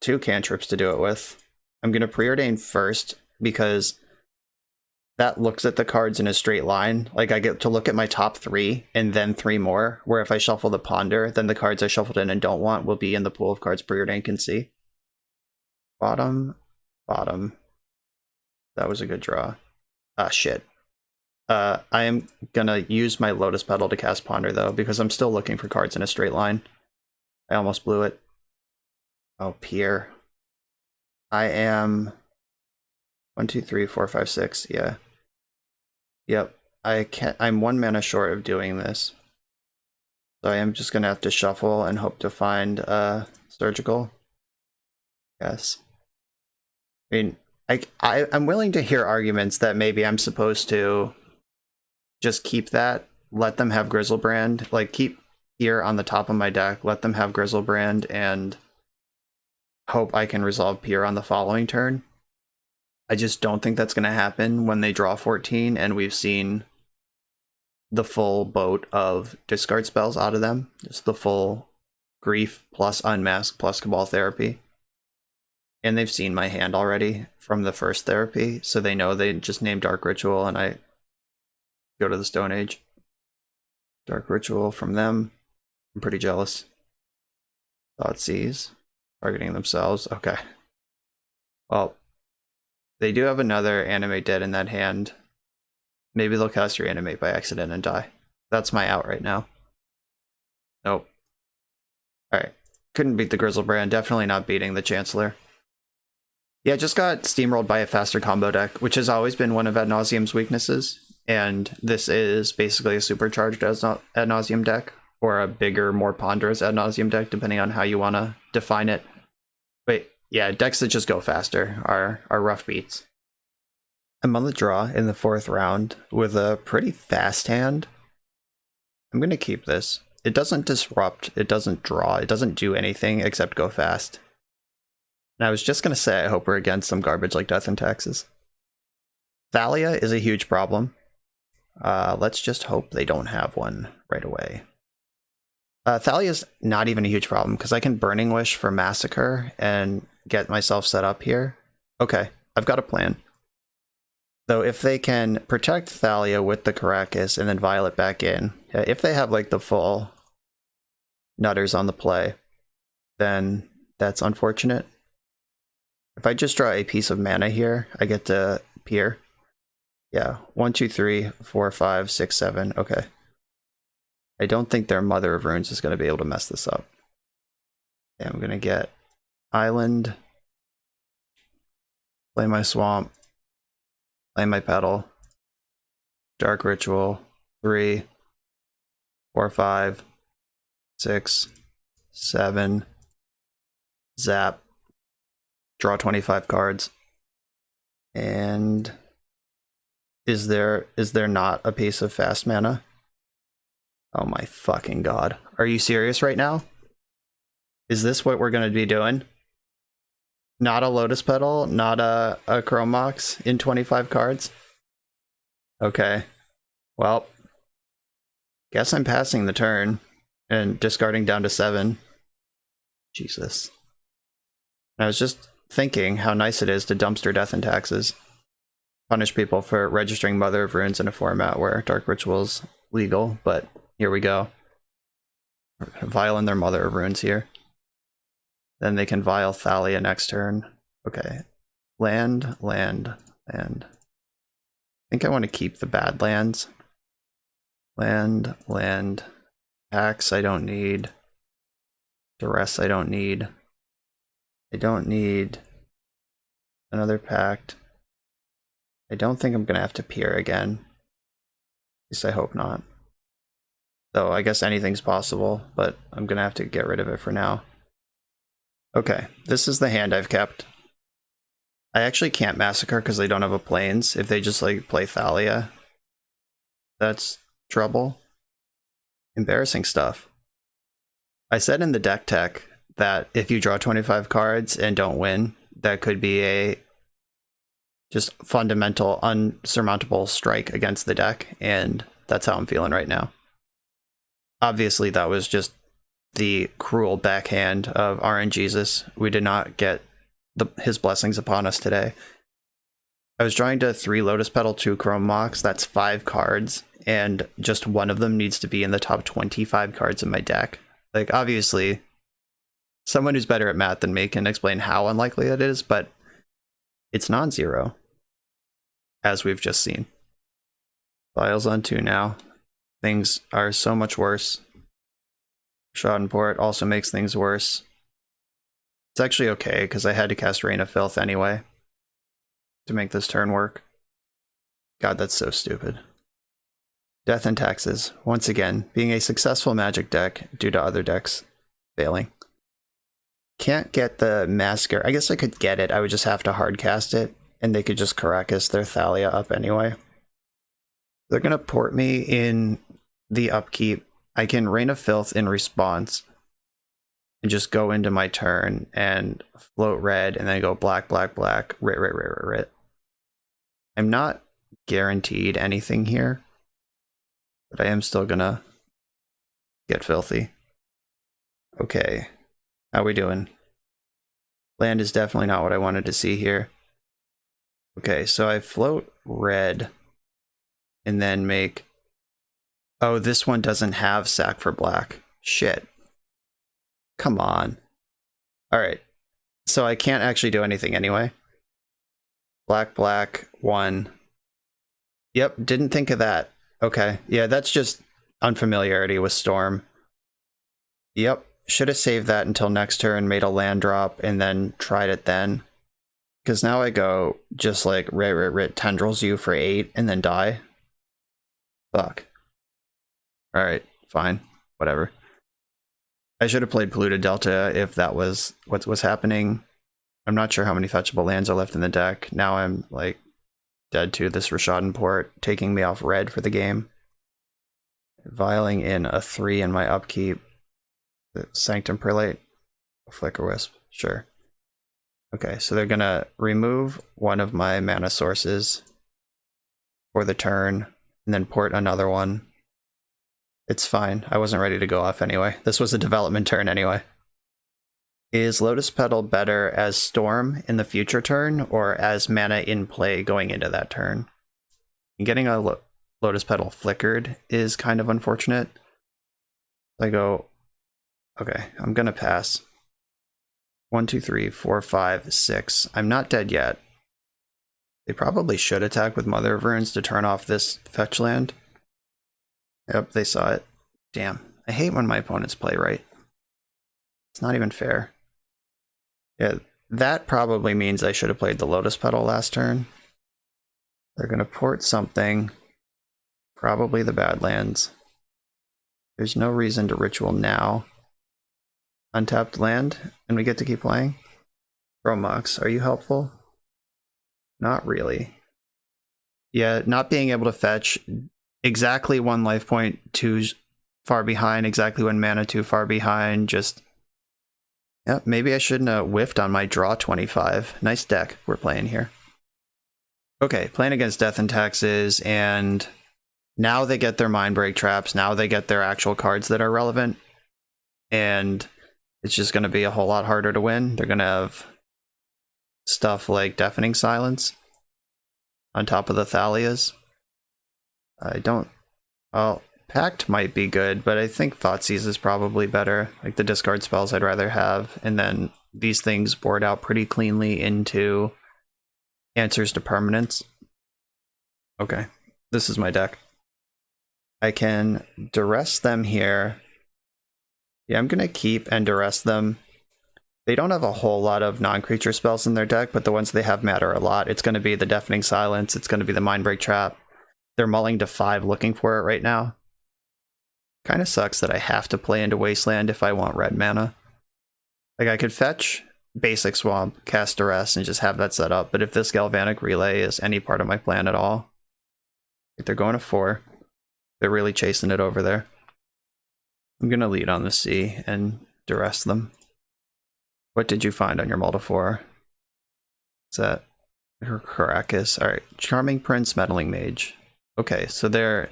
2 cantrips to do it with. I'm going to Preordain first, because that looks at the cards in a straight line. Like, I get to look at my top 3, and then 3 more, where if I shuffle the Ponder, then the cards I shuffled in and don't want will be in the pool of cards Preordain can see. Bottom. That was a good draw. Ah, shit. I am gonna use my Lotus Petal to cast Ponder, though, because I'm still looking for cards in a straight line. I almost blew it. Oh, Pier. I am 1, 2, 3, 4, 5, 6. Yeah. Yep. I'm 1 mana short of doing this. So I am just gonna have to shuffle and hope to find Surgical. Yes. I mean, I'm willing to hear arguments that maybe I'm supposed to just keep that, let them have Grizzlebrand, like, keep here on the top of my deck, let them have Grizzlebrand, and hope I can resolve Pier on the following turn. I just don't think that's going to happen when they draw 14, and we've seen the full boat of discard spells out of them. Just the full Grief plus Unmask plus Cabal Therapy. And they've seen my hand already from the first therapy, so they know they just named Dark Ritual, and I go to the Stone Age. Dark Ritual from them. I'm pretty jealous. Thoughtseize. Targeting themselves. Okay. Well, they do have another Animate Dead in that hand. Maybe they'll cast Reanimate by accident and die. That's my out right now. Nope. Alright. Couldn't beat the Grizzlebrand. Definitely not beating the Chancellor. Yeah, just got steamrolled by a faster combo deck, which has always been one of Ad Nauseam's weaknesses. And this is basically a supercharged Ad Nauseam deck, or a bigger, more ponderous Ad Nauseam deck, depending on how you want to define it. Wait, Yeah, decks that just go faster are rough beats. I'm on the draw in the 4th round with a pretty fast hand. I'm going to keep this. It doesn't disrupt, it doesn't draw, it doesn't do anything except go fast. And I was just going to say I hope we're against some garbage like Death and Taxes. Thalia is a huge problem. Let's just hope they don't have one right away. Thalia's not even a huge problem because I can Burning Wish for Massacre and get myself set up here. Okay, I've got a plan. Though if they can protect Thalia with the Caracas and then Violet back in, if they have like the full nutters on the play, then that's unfortunate. If I just draw a piece of mana here, I get to peer. Yeah, 1, 2, 3, 4, 5, 6, 7. Okay. I don't think their Mother of Runes is going to be able to mess this up. Okay, I'm going to get Island, play my Swamp, play my Petal, Dark Ritual, 3, 4, 5, 6, 7, zap, draw 25 cards. And is there not a piece of fast mana? Oh my fucking god. Are you serious right now? Is this what we're gonna be doing? Not a Lotus Petal, not a Chrome Mox in 25 cards? Okay. Well, guess I'm passing the turn and discarding down to 7. Jesus. I was just thinking how nice it is to dumpster Death and Taxes. Punish people for registering Mother of Runes in a format where Dark Ritual's legal, but here we go. Vial in their Mother of Runes here. Then they can Vial Thalia next turn. Okay. Land. I think I want to keep the bad lands. Land. Tax I don't need. Duress I don't need. I don't need another pact. I don't think I'm going to have to peer again. At least I hope not. So I guess anything's possible, but I'm going to have to get rid of it for now. Okay, this is the hand I've kept. I actually can't Massacre because they don't have a Plains. If they just like play Thalia, that's trouble. Embarrassing stuff. I said in the deck tech that if you draw 25 cards and don't win, that could be a just fundamental, unsurmountable strike against the deck, and that's how I'm feeling right now. Obviously, that was just the cruel backhand of RNGesus. We did not get his blessings upon us today. I was drawing to 3 Lotus Petal, 2 Chrome Mox. That's 5 cards, and just one of them needs to be in the top 25 cards in my deck. Like, obviously, someone who's better at math than me can explain how unlikely it is, but it's non-zero, as we've just seen. Vials on 2 now. Things are so much worse. Schadenport also makes things worse. It's actually okay, because I had to cast Rain of Filth anyway to make this turn work. God, that's so stupid. Death and Taxes, once again, being a successful Magic deck due to other decks failing. Can't get the Massacre. I guess I could get it, I would just have to hardcast it, and they could just Caracas their Thalia up anyway. They're going to port me in the upkeep. I can Rain of Filth in response and just go into my turn and float red and then go black, rit. I'm not guaranteed anything here, but I am still gonna get filthy. Okay, how we doing? Land is definitely not what I wanted to see here. Okay, so I float red and then make... Oh, this one doesn't have sack for black. Shit. Come on. Alright. So I can't actually do anything anyway. Black, 1. Yep, didn't think of that. Okay. Yeah, that's just unfamiliarity with Storm. Yep. Should have saved that until next turn, made a land drop, and then tried it then. Because now I go just like rit tendrils you for 8 and then die. Fuck. Alright, fine. Whatever. I should have played Polluted Delta if that was what was happening. I'm not sure how many fetchable lands are left in the deck. Now I'm like dead to this Rishadan Port, taking me off red for the game. Vialing in a 3 in my upkeep. The Sanctum Prelate. Flicker Wisp. Sure. Okay, so they're gonna remove one of my mana sources for the turn, and then port another one. It's fine. I wasn't ready to go off anyway. This was a development turn anyway. Is Lotus Petal better as Storm in the future turn, or as mana in play going into that turn? And getting a Lotus Petal flickered is kind of unfortunate. I go, okay, I'm gonna pass. 1, 2, 3, 4, 5, 6. I'm not dead yet. They probably should attack with Mother of Runes to turn off this fetch land. Yep, they saw it. Damn. I hate when my opponents play right. It's not even fair. Yeah, that probably means I should have played the Lotus Petal last turn. They're going to port something. Probably the Badlands. There's no reason to ritual now. Untapped land, and we get to keep playing. Romox, are you helpful? Not really. Yeah, not being able to fetch exactly 1 life point too far behind, exactly 1 mana too far behind, just... Yeah, maybe I shouldn't have whiffed on my draw 25. Nice deck we're playing here. Okay, playing against Death and Taxes, and now they get their Mind Break traps, now they get their actual cards that are relevant, and it's just going to be a whole lot harder to win. They're going to have stuff like Deafening Silence on top of the Thalias. I don't... Well, Pact might be good, but I think Thoughtseize is probably better. Like the discard spells I'd rather have, and then these things board out pretty cleanly into Answers to Permanence. Okay, this is my deck. I can duress them here. Yeah, I'm gonna keep and duress them. They don't have a whole lot of non-creature spells in their deck, but the ones they have matter a lot. It's gonna be the Deafening Silence, it's gonna be the Mindbreak Trap. They're mulling to 5 looking for it right now. Kind of sucks that I have to play into Wasteland if I want red mana. Like, I could fetch Basic Swamp, cast Duress, and just have that set up, but if this Galvanic Relay is any part of my plan at all, if they're going to 4, they're really chasing it over there. I'm going to lead on the sea and duress them. What did you find on your Multifor? Is that Caracas? Alright, Charming Prince, Meddling Mage. Okay, so they're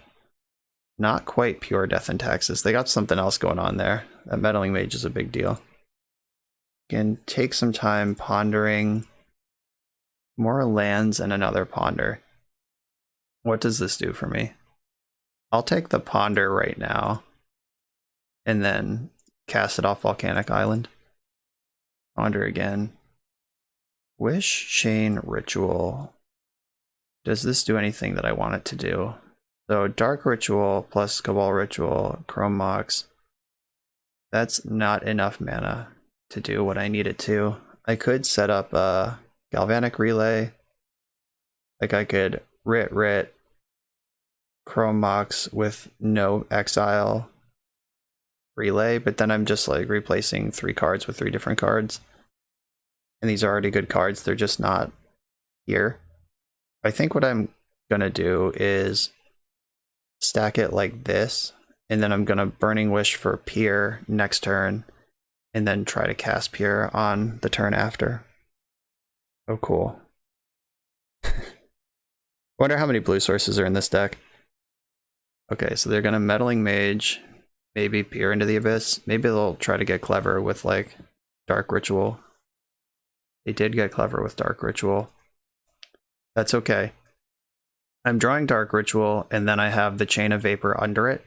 not quite pure Death and Taxes. They got something else going on there. That Meddling Mage is a big deal. Can take some time pondering more lands and another ponder. What does this do for me? I'll take the ponder right now and then cast it off Volcanic Island. Ponder again. Wish, Chain, Ritual. Does this do anything that I want it to do? So Dark Ritual plus Cabal Ritual, Chrome Mox. That's not enough mana to do what I need it to. I could set up a Galvanic Relay. Like I could Rit, Chrome Mox with no exile Relay, but then I'm just like replacing 3 cards with 3 different cards. And these are already good cards, they're just not here. I think what I'm gonna do is stack it like this, and then I'm gonna Burning Wish for Pier next turn, and then try to cast Pier on the turn after. Oh, cool. Wonder how many blue sources are in this deck. Okay, so they're gonna Meddling Mage, maybe Peer into the Abyss. Maybe they'll try to get clever with like Dark Ritual. They did get clever with Dark Ritual. That's okay. I'm drawing Dark Ritual, and then I have the Chain of Vapor under it.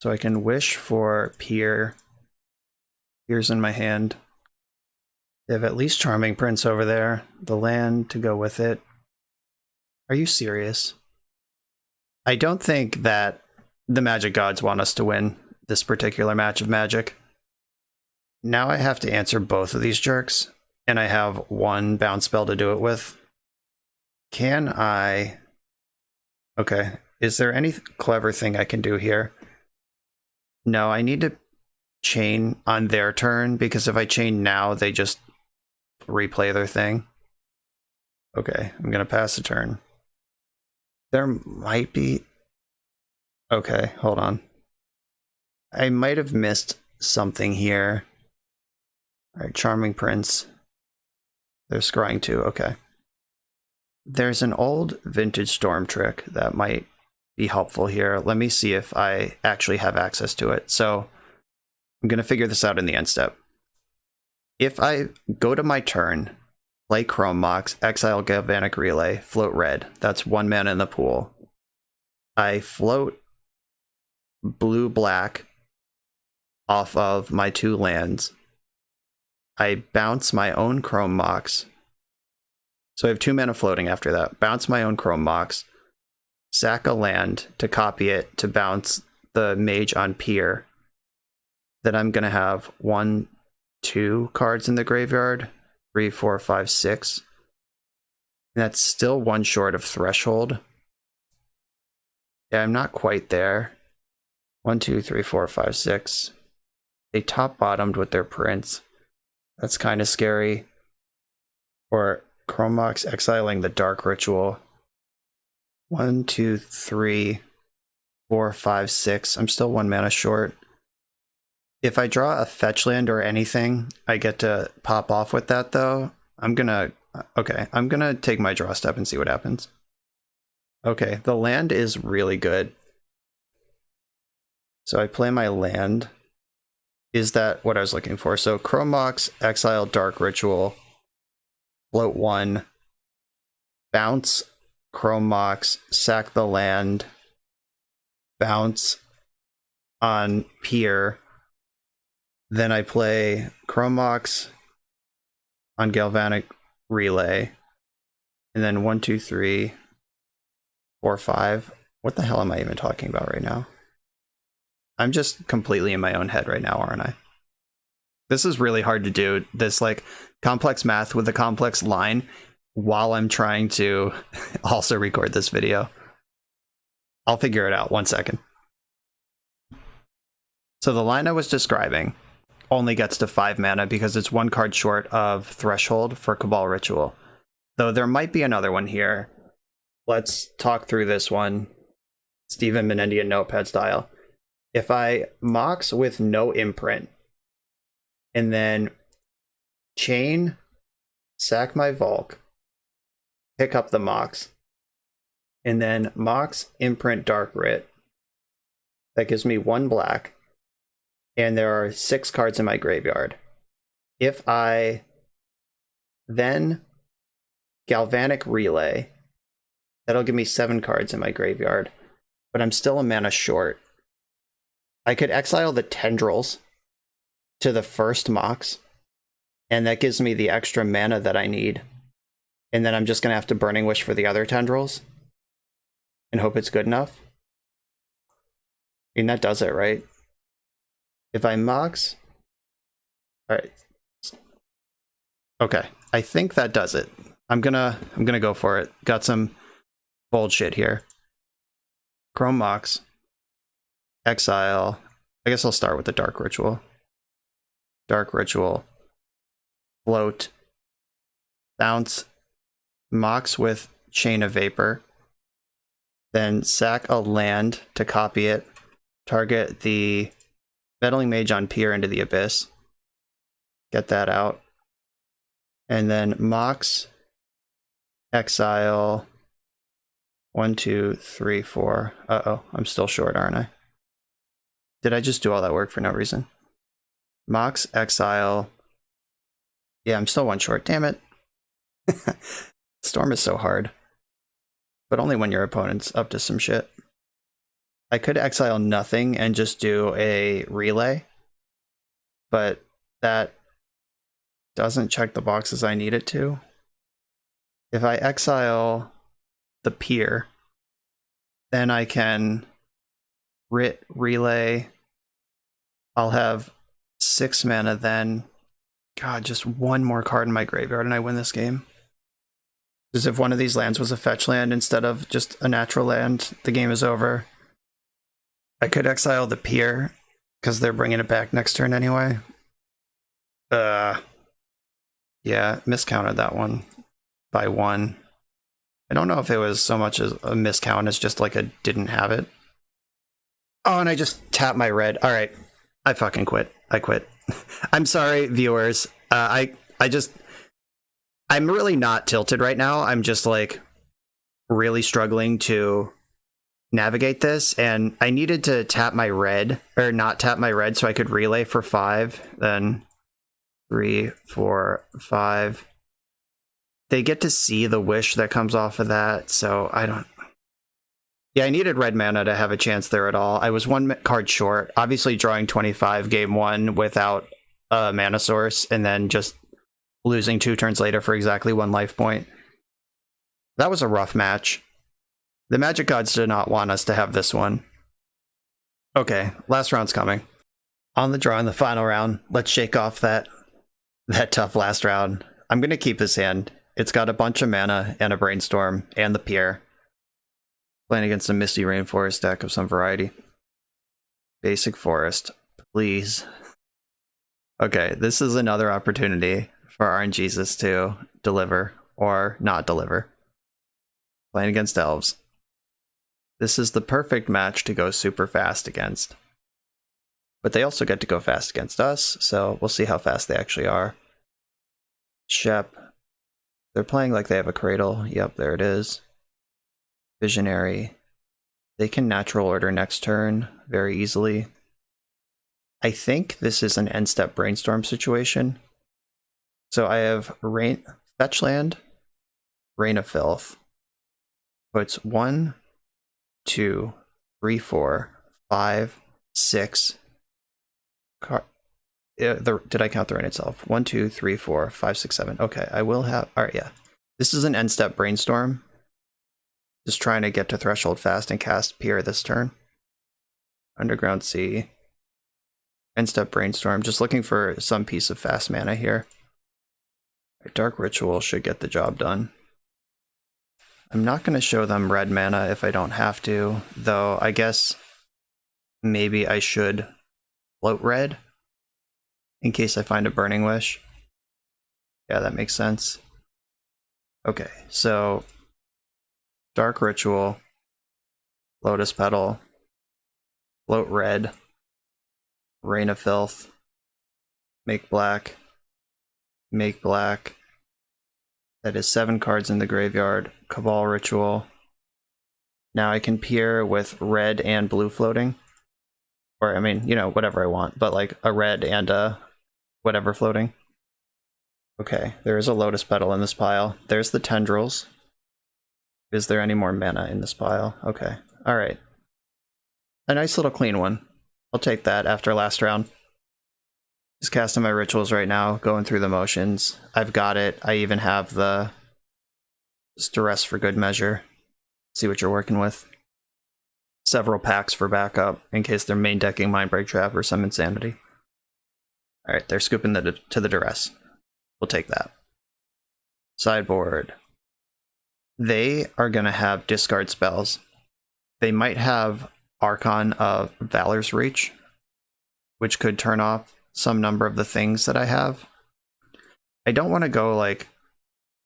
So I can wish for Pier. Pier's in my hand. They have at least Charming Prince over there. The land to go with it. Are you serious? I don't think that the Magic Gods want us to win this particular match of Magic. Now I have to answer both of these jerks, and I have 1 bounce spell to do it with. Can I... Okay, is there any clever thing I can do here? No, I need to chain on their turn, because if I chain now, they just replay their thing. Okay, I'm gonna pass a turn. There might be... Okay, hold on. I might have missed something here. Alright, Charming Prince. They're scrying too, okay. There's an old vintage storm trick that might be helpful here. Let me see if I actually have access to it. So I'm going to figure this out in the end step. If I go to my turn, play Chrome Mox, exile Galvanic Relay, float red. That's 1 mana in the pool. I float blue-black off of my 2 lands. I bounce my own Chrome Mox. So I have 2 mana floating after that. Bounce my own Chrome Mox. Sack a land to copy it to bounce the Mage on Pier. Then I'm going to have 1, 2 cards in the graveyard. 3, 4, 5, 6. And that's still 1 short of Threshold. Yeah, I'm not quite there. 1, 2, 3, 4, 5, 6. They top-bottomed with their prints. That's kind of scary. Or Chrome Mox exiling the Dark Ritual. 1, 2, 3, 4, 5, 6. I'm still 1 mana short. If I draw a fetch land or anything, I get to pop off with that though. I'm gonna take my draw step and see what happens. Okay, the land is really good. So I play my land. Is that what I was looking for? So Chrome Mox, exile Dark Ritual, float 1, bounce Chrome Mox, sack the land, bounce on Pier. Then I play Chrome Mox on Galvanic Relay. And then 1, 2, 3, 4, 5. What the hell am I even talking about right now? I'm just completely in my own head right now, aren't I? This is really hard to do, this like complex math with a complex line while I'm trying to also record this video. I'll figure it out, 1 second. So the line I was describing only gets to 5 mana because it's 1 card short of Threshold for Cabal Ritual. Though there might be another one here. Let's talk through this one, Stephen Menendian notepad style. If I Mox with no imprint, and then chain, sack my Volk, pick up the Mox, and then Mox imprint Dark Writ, that gives me 1 black, and there are 6 cards in my graveyard. If I then Galvanic Relay, that'll give me 7 cards in my graveyard, but I'm still a mana short. I could exile the Tendrils to the first Mox, and that gives me the extra mana that I need. And then I'm just going to have to Burning Wish for the other Tendrils and hope it's good enough. I mean, that does it, right? If I Mox... Alright. Okay, I think that does it. I'm gonna go for it. Got some bold shit here. Chrome Mox. Exile. I guess I'll start with the Dark Ritual. Dark Ritual. Float. Bounce. Mox with Chain of Vapor. Then sack a land to copy it. Target the Meddling Mage on Pier into the Abyss. Get that out. And then Mox. Exile. 1, 2, 3, 4. Uh-oh, I'm still short, aren't I? Did I just do all that work for no reason? Mox, exile. Yeah, I'm still 1 short. Damn it. Storm is so hard. But only when your opponent's up to some shit. I could exile nothing and just do a relay. But that doesn't check the boxes I need it to. If I exile the Pier, then I can relay. I'll have 6 mana then. God, just 1 more card in my graveyard and I win this game. Because if one of these lands was a fetch land instead of just a natural land, the game is over. I could exile the Pier, because they're bringing it back next turn anyway. Yeah, miscounted that one by 1. I don't know if it was so much as a miscount as just like a didn't have it. Oh, and I just tapped my red. All right, I fucking quit. I quit. I'm sorry, viewers. I'm really not tilted right now. I'm just like really struggling to navigate this, and I needed to tap my red, or not tap my red, so I could relay for 5, then 3, 4, 5. They get to see the wish that comes off of that, so I don't... Yeah, I needed red mana to have a chance there at all. I was 1 card short. Obviously drawing 25 game 1 without a mana source, and then just losing 2 turns later for exactly 1 life point. That was a rough match. The Magic Gods did not want us to have this one. Okay, last round's coming. On the draw in the final round, let's shake off that tough last round. I'm going to keep this hand. It's got a bunch of mana and a Brainstorm and the Pier. Playing against a Misty Rainforest deck of some variety. Basic Forest, please. Okay, this is another opportunity for RNGesus to deliver or not deliver. Playing against Elves. This is the perfect match to go super fast against. But they also get to go fast against us, so we'll see how fast they actually are. Shep. They're playing like they have a Cradle. Yep, there it is. Visionary. They can natural order next turn very easily. I think this is an end-step Brainstorm situation. So I have Fetch Land, Rain of Filth. Puts 1, 2, 3, 4, 5, 6. Did I count the rain itself? 1, 2, 3, 4, 5, 6, 7. Okay, I will have... Alright, yeah. This is an end-step Brainstorm. Just trying to get to Threshold fast and cast Pier this turn. Underground Sea. End-step Brainstorm. Just looking for some piece of fast mana here. Dark Ritual should get the job done. I'm not going to show them red mana if I don't have to, though I guess maybe I should float red in case I find a Burning Wish. Yeah, that makes sense. Okay, so Dark Ritual, Lotus Petal, float red, Rain of Filth, make black. That is 7 cards in the graveyard. Cabal Ritual. Now I can Pier with red and blue floating. Or, I mean, you know, whatever I want, but like a red and a whatever floating. Okay, there is a Lotus Petal in this pile. There's the Tendrils. Is there any more mana in this pile? Okay, alright. A nice little clean one. I'll take that after last round. Just casting my rituals right now, going through the motions. I've got it. I even have the Duress for good measure. See what you're working with. Several packs for backup in case they're main decking Mindbreak Trap or some insanity. Alright, they're scooping to the Duress. We'll take that. Sideboard. They are going to have discard spells. They might have Archon of Valor's Reach, which could turn off some number of the things that I have. I don't want to go like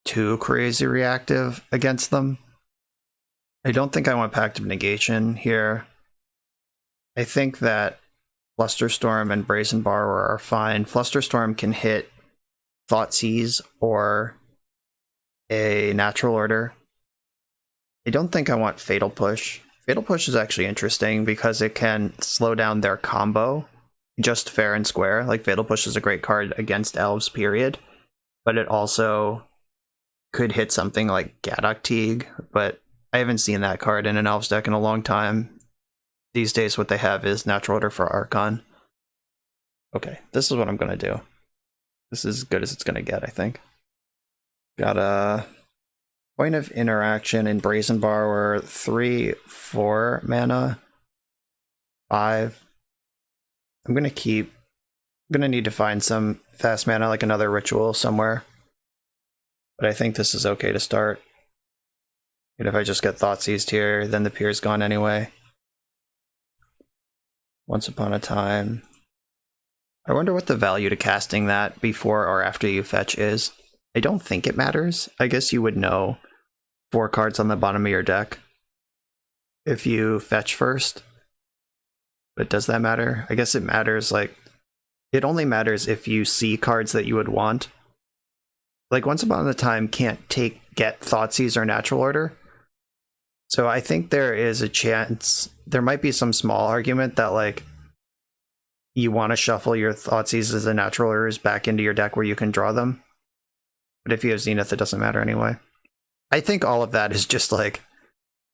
too crazy reactive against them. I don't think I want Pact of Negation here. I think that Flusterstorm and Brazen Borrower are fine. Flusterstorm can hit Thoughtseize or a Natural Order. I don't think I want Fatal Push. Fatal Push is actually interesting because it can slow down their combo just fair and square. Like, Fatal Push is a great card against Elves, period. But it also could hit something like Gaddock Teague, but I haven't seen that card in an Elves deck in a long time. These days what they have is Natural Order for Archon. Okay, this is what I'm going to do. This is as good as it's going to get, I think. Got a Point of Interaction in Brazen Borrower, 3, 4 mana, 5. I'm going to need to find some fast mana, like another ritual somewhere. But I think this is okay to start. And if I just get Thoughtseized here, then the Pier's gone anyway. Once Upon a Time. I wonder what the value to casting that before or after you fetch is. I don't think it matters. I guess you would know 4 cards on the bottom of your deck if you fetch first. But does that matter? I guess it matters, like, it only matters if you see cards that you would want. Like, Once Upon a Time can't get Thoughtseize or Natural Order. So I think there is a chance, there might be some small argument that, like, you want to shuffle your Thoughtseizes and Natural Orders back into your deck where you can draw them. But if you have Zenith, it doesn't matter anyway. I think all of that is just, like,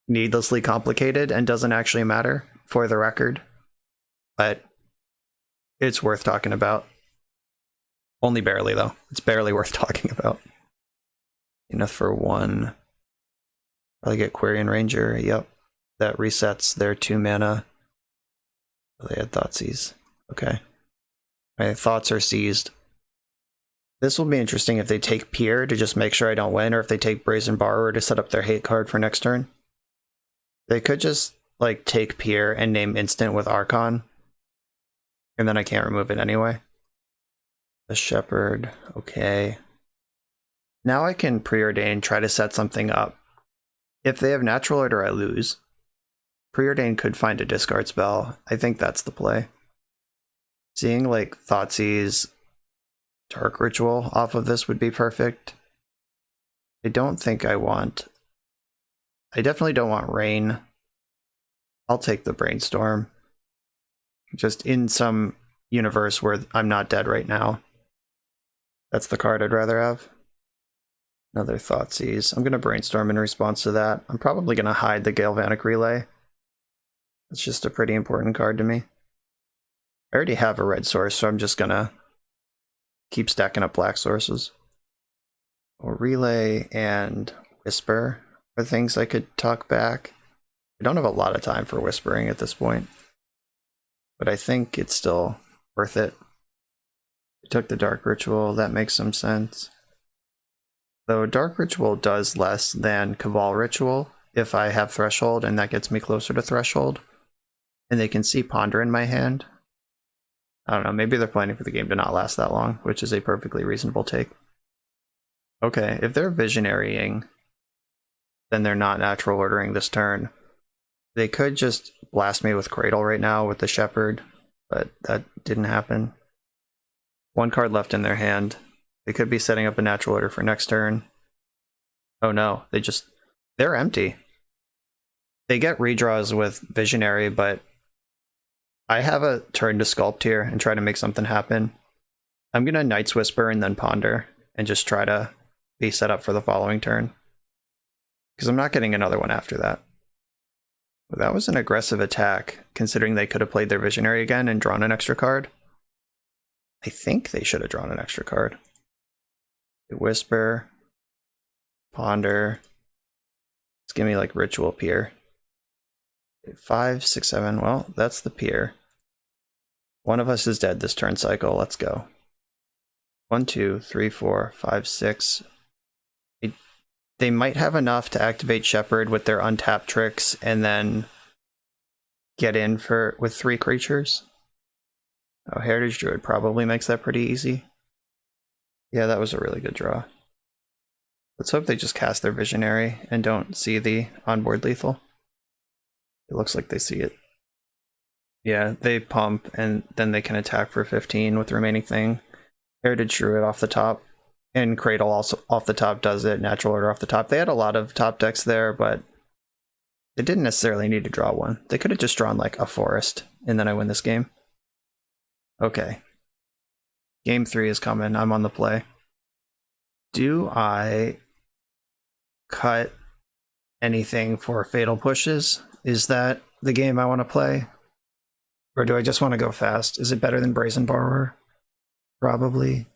needlessly complicated and doesn't actually matter, for the record. But it's worth talking about. Only barely, though. It's barely worth talking about. Enough for 1. Probably get Quirion Ranger. Yep. That resets their 2 mana. They had Thoughtseize. Okay. My thoughts are seized. This will be interesting if they take Pier to just make sure I don't win, or if they take Brazen Borrower to set up their hate card for next turn. They could just, like, take Pier and name instant with Archon. And then I can't remove it anyway. The Shepherd. Okay. Now I can Preordain, try to set something up. If they have Natural Order, I lose. Preordain could find a discard spell. I think that's the play. Seeing, like, Thoughtseize, Dark Ritual off of this would be perfect. I don't think I want... I definitely don't want Rain. I'll take the Brainstorm. Just in some universe where I'm not dead right now. That's the card I'd rather have. Another Thoughtseize. I'm going to Brainstorm in response to that. I'm probably going to hide the Galvanic Relay. It's just a pretty important card to me. I already have a red source, so I'm just going to keep stacking up black sources. Or Relay and Whisper are things I could talk back. I don't have a lot of time for whispering at this point, but I think it's still worth it. I took the Dark Ritual, that makes some sense. Though Dark Ritual does less than Cabal Ritual if I have Threshold, and that gets me closer to Threshold. And they can see Ponder in my hand. I don't know, maybe they're planning for the game to not last that long, which is a perfectly reasonable take. Okay, if they're Visionarying, then they're not Natural Ordering this turn. They could just blast me with Cradle right now with the Shepherd, but that didn't happen. 1 card left in their hand. They could be setting up a Natural Order for next turn. Oh no, they're empty. They get redraws with Visionary, but I have a turn to Sculpt here and try to make something happen. I'm going to Night's Whisper and then Ponder and just try to be set up for the following turn. Because I'm not getting another one after that. Well, that was an aggressive attack, considering they could have played their Visionary again and drawn an extra card. I think they should have drawn an extra card. Whisper. Ponder. Let's give me like Ritual Pier. 5, 6, 7. Well, that's the Pier. One of us is dead this turn cycle. Let's go. 1, 2, 3, 4, 5, 6. They might have enough to activate Shepherd with their untapped tricks and then get in with 3 creatures. Oh, Heritage Druid probably makes that pretty easy. Yeah, that was a really good draw. Let's hope they just cast their Visionary and don't see the onboard lethal. It looks like they see it. Yeah, they pump and then they can attack for 15 with the remaining thing. Heritage Druid off the top. And Cradle also off the top does it. Natural Order off the top. They had a lot of top decks there, but they didn't necessarily need to draw one. They could have just drawn like a Forest, and then I win this game. Okay. Game 3 is coming. I'm on the play. Do I cut anything for Fatal Pushes? Is that the game I want to play? Or do I just want to go fast? Is it better than Brazen Borrower? Probably.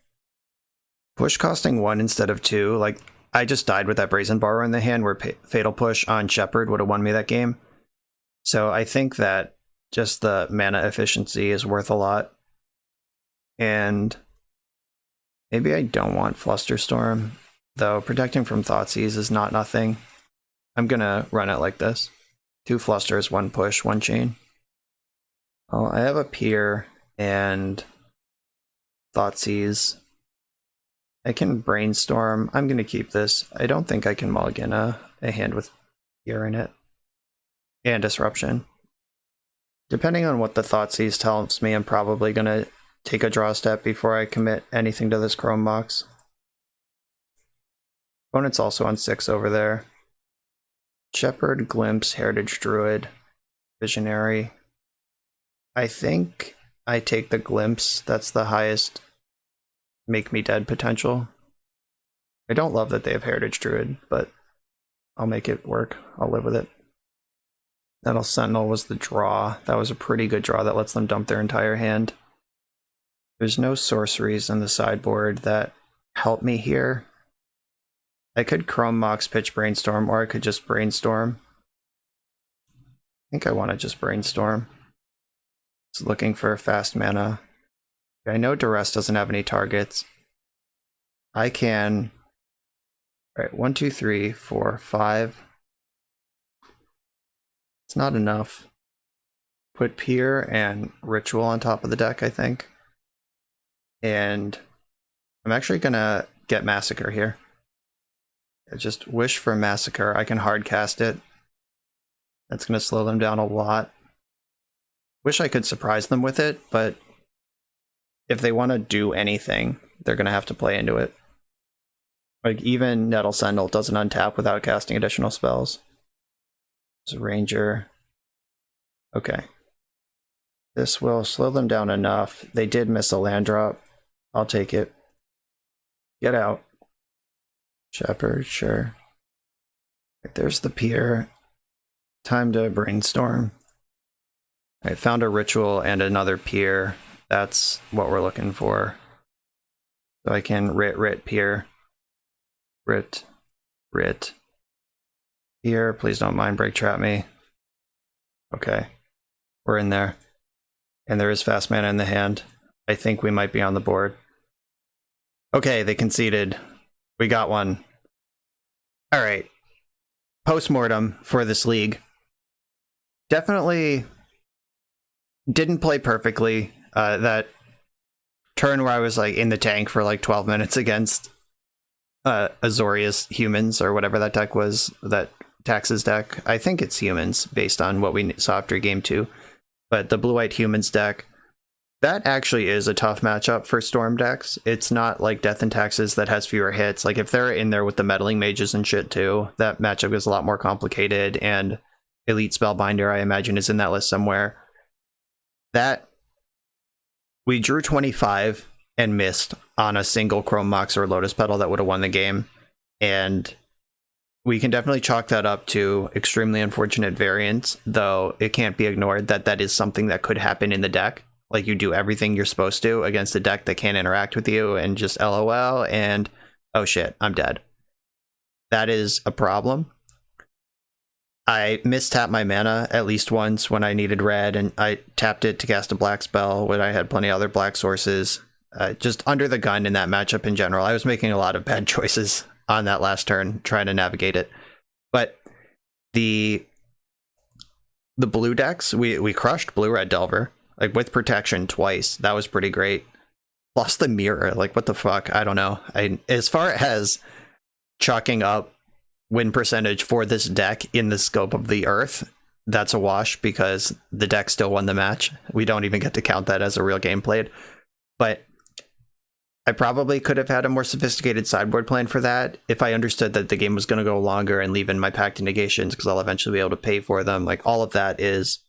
Push costing 1 instead of 2. Like, I just died with that Brazen Borrower in the hand where Fatal Push on Shepherd would have won me that game. So I think that just the mana efficiency is worth a lot. And maybe I don't want Flusterstorm, though protecting from Thoughtseize is not nothing. I'm gonna run it like this. 2 Flusters, 1 Push, 1 Chain. Well, I have a Pier and Thoughtseize. I can Brainstorm. I'm going to keep this. I don't think I can mulligan a hand with Pier in it. And Disruption. Depending on what the Thoughtseize tells me, I'm probably going to take a draw step before I commit anything to this Chrome Mox. Opponent's also on 6 over there. Shepherd, Glimpse, Heritage Druid, Visionary. I think I take the Glimpse. That's the highest make me dead potential. I don't love that they have Heritage Druid, but I'll make it work. I'll live with it. Nettle Sentinel was the draw. That was a pretty good draw that lets them dump their entire hand. There's no sorceries in the sideboard that help me here. I could Chrome Mox, pitch Brainstorm, or I could just Brainstorm. I think I want to just Brainstorm. Just looking for fast mana. I know Duress doesn't have any targets. I can... Alright, 1, 2, 3, 4, 5. It's not enough. Put Pier and Ritual on top of the deck, I think. And I'm actually gonna get Massacre here. I just wish for Massacre. I can hard cast it. That's gonna slow them down a lot. Wish I could surprise them with it, but if they want to do anything, they're gonna have to play into it. Like, even Nettle Sentinel doesn't untap without casting additional spells. There's a Ranger. Okay. This will slow them down enough. They did miss a land drop. I'll take it. Get out. Shepherd, sure. There's the Pier. Time to Brainstorm. I found a Ritual and another Pier. That's what we're looking for. So I can writ, Pier. Writ. Pier, please don't mind break trap me. Okay. We're in there. And there is fast mana in the hand. I think we might be on the board. Okay, they conceded. We got one. Alright. Post-mortem for this league. Definitely didn't play perfectly. That turn where I was like in the tank for like 12 minutes against Azorius Humans, or whatever that deck was, that Taxes deck. I think it's Humans based on what we saw after game 2. But the Blue-White Humans deck, that actually is a tough matchup for Storm decks. It's not like Death and Taxes that has fewer hits. Like, if they're in there with the Meddling Mages and shit too, that matchup is a lot more complicated, and Elite Spellbinder, I imagine, is in that list somewhere. That, we drew 25 and missed on a single Chrome Mox or Lotus Petal that would have won the game. And we can definitely chalk that up to extremely unfortunate variance, though it can't be ignored that that is something that could happen in the deck. Like, you do everything you're supposed to against a deck that can't interact with you and just LOL and, oh shit, I'm dead. That is a problem. I mistapped my mana at least once when I needed red, and I tapped it to cast a black spell when I had plenty of other black sources. Just under the gun in that matchup in general. I was making a lot of bad choices on that last turn, trying to navigate it. But the blue decks, we crushed Blue-Red Delver, like with protection twice. That was pretty great. Lost the mirror, like what the fuck? I don't know. As far as chalking up win percentage for this deck in the scope of the Earth, that's a wash because the deck still won the match. We don't even get to count that as a real game played. But I probably could have had a more sophisticated sideboard plan for that if I understood that the game was going to go longer and leave in my Pact of Negations, because I'll eventually be able to pay for them. Like, all of that is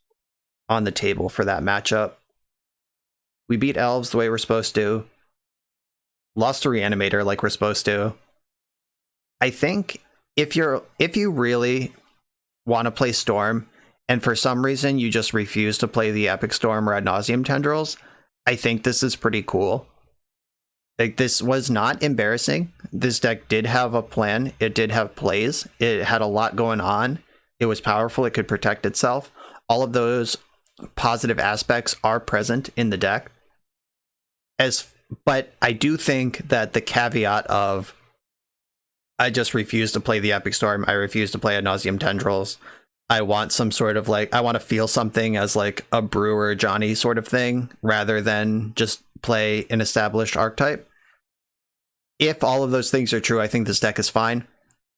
on the table for that matchup. We beat Elves the way we're supposed to. Lost to Reanimator like we're supposed to. I think if you really want to play Storm, and for some reason you just refuse to play the Epic Storm or Ad Nauseam Tendrils, I think this is pretty cool. Like, this was not embarrassing. This deck did have a plan. It did have plays. It had a lot going on. It was powerful. It could protect itself. All of those positive aspects are present in the deck. But I do think that the caveat of, I just refuse to play the Epic Storm, I refuse to play Ad Nauseam Tendrils, I want some sort of like, I want to feel something as like a Brewer Johnny sort of thing rather than just play an established archetype. If all of those things are true, I think this deck is fine.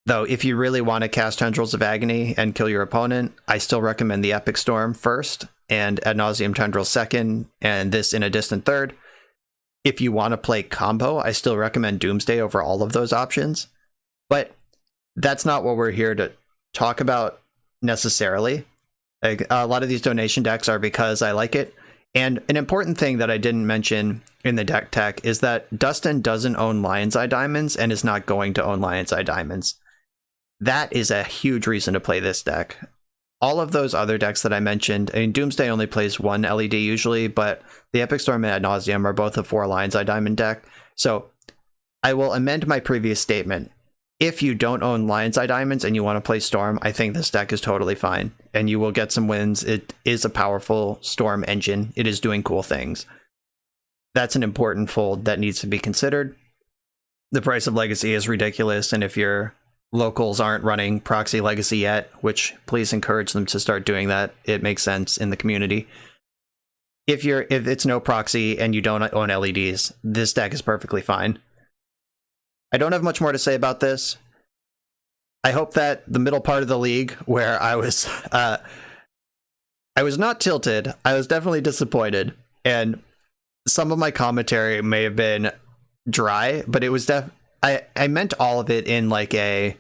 Though, if you really want to cast Tendrils of Agony and kill your opponent, I still recommend the Epic Storm first, and Ad Nauseam Tendrils second, and this in a distant third. If you want to play combo, I still recommend Doomsday over all of those options. But that's not what we're here to talk about necessarily. Like, a lot of these donation decks are because I like it. And an important thing that I didn't mention in the deck tech is that Dustin doesn't own Lion's Eye Diamonds and is not going to own Lion's Eye Diamonds. That is a huge reason to play this deck. All of those other decks that I mentioned, I mean, Doomsday only plays one LED usually, but the Epic Storm and Ad Nauseam are both a 4 Lion's Eye Diamond deck. So I will amend my previous statement. If you don't own Lion's Eye Diamonds and you want to play Storm, I think this deck is totally fine. And you will get some wins. It is a powerful Storm engine. It is doing cool things. That's an important fold that needs to be considered. The price of Legacy is ridiculous, and if your locals aren't running Proxy Legacy yet, which please encourage them to start doing that, it makes sense in the community. If it's no Proxy and you don't own LEDs, this deck is perfectly fine. I don't have much more to say about this. I hope that the middle part of the league, where I was not tilted, I was definitely disappointed, and some of my commentary may have been dry, but it was I meant all of it in like a,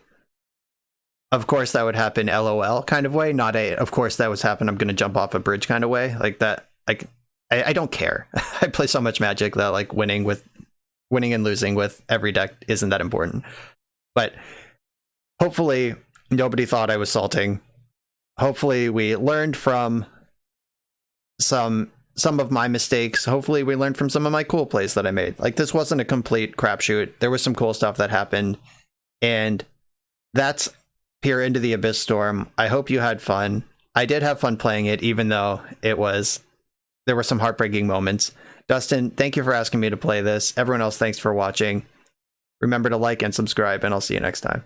of course that would happen LOL kind of way, not a, of course that was happen, I'm gonna jump off a bridge kind of way. Like that, like I don't care. I play so much Magic that like winning and losing with every deck isn't that important. But hopefully nobody thought I was salting. Hopefully we learned from some of my mistakes. Hopefully we learned from some of my cool plays that I made. Like, this wasn't a complete crapshoot. There was some cool stuff that happened, and that's Peer into the Abyss Storm. I hope you had fun. I did have fun playing it, even though there were some heartbreaking moments. Dustin, thank you for asking me to play this. Everyone else, thanks for watching. Remember to like and subscribe, and I'll see you next time.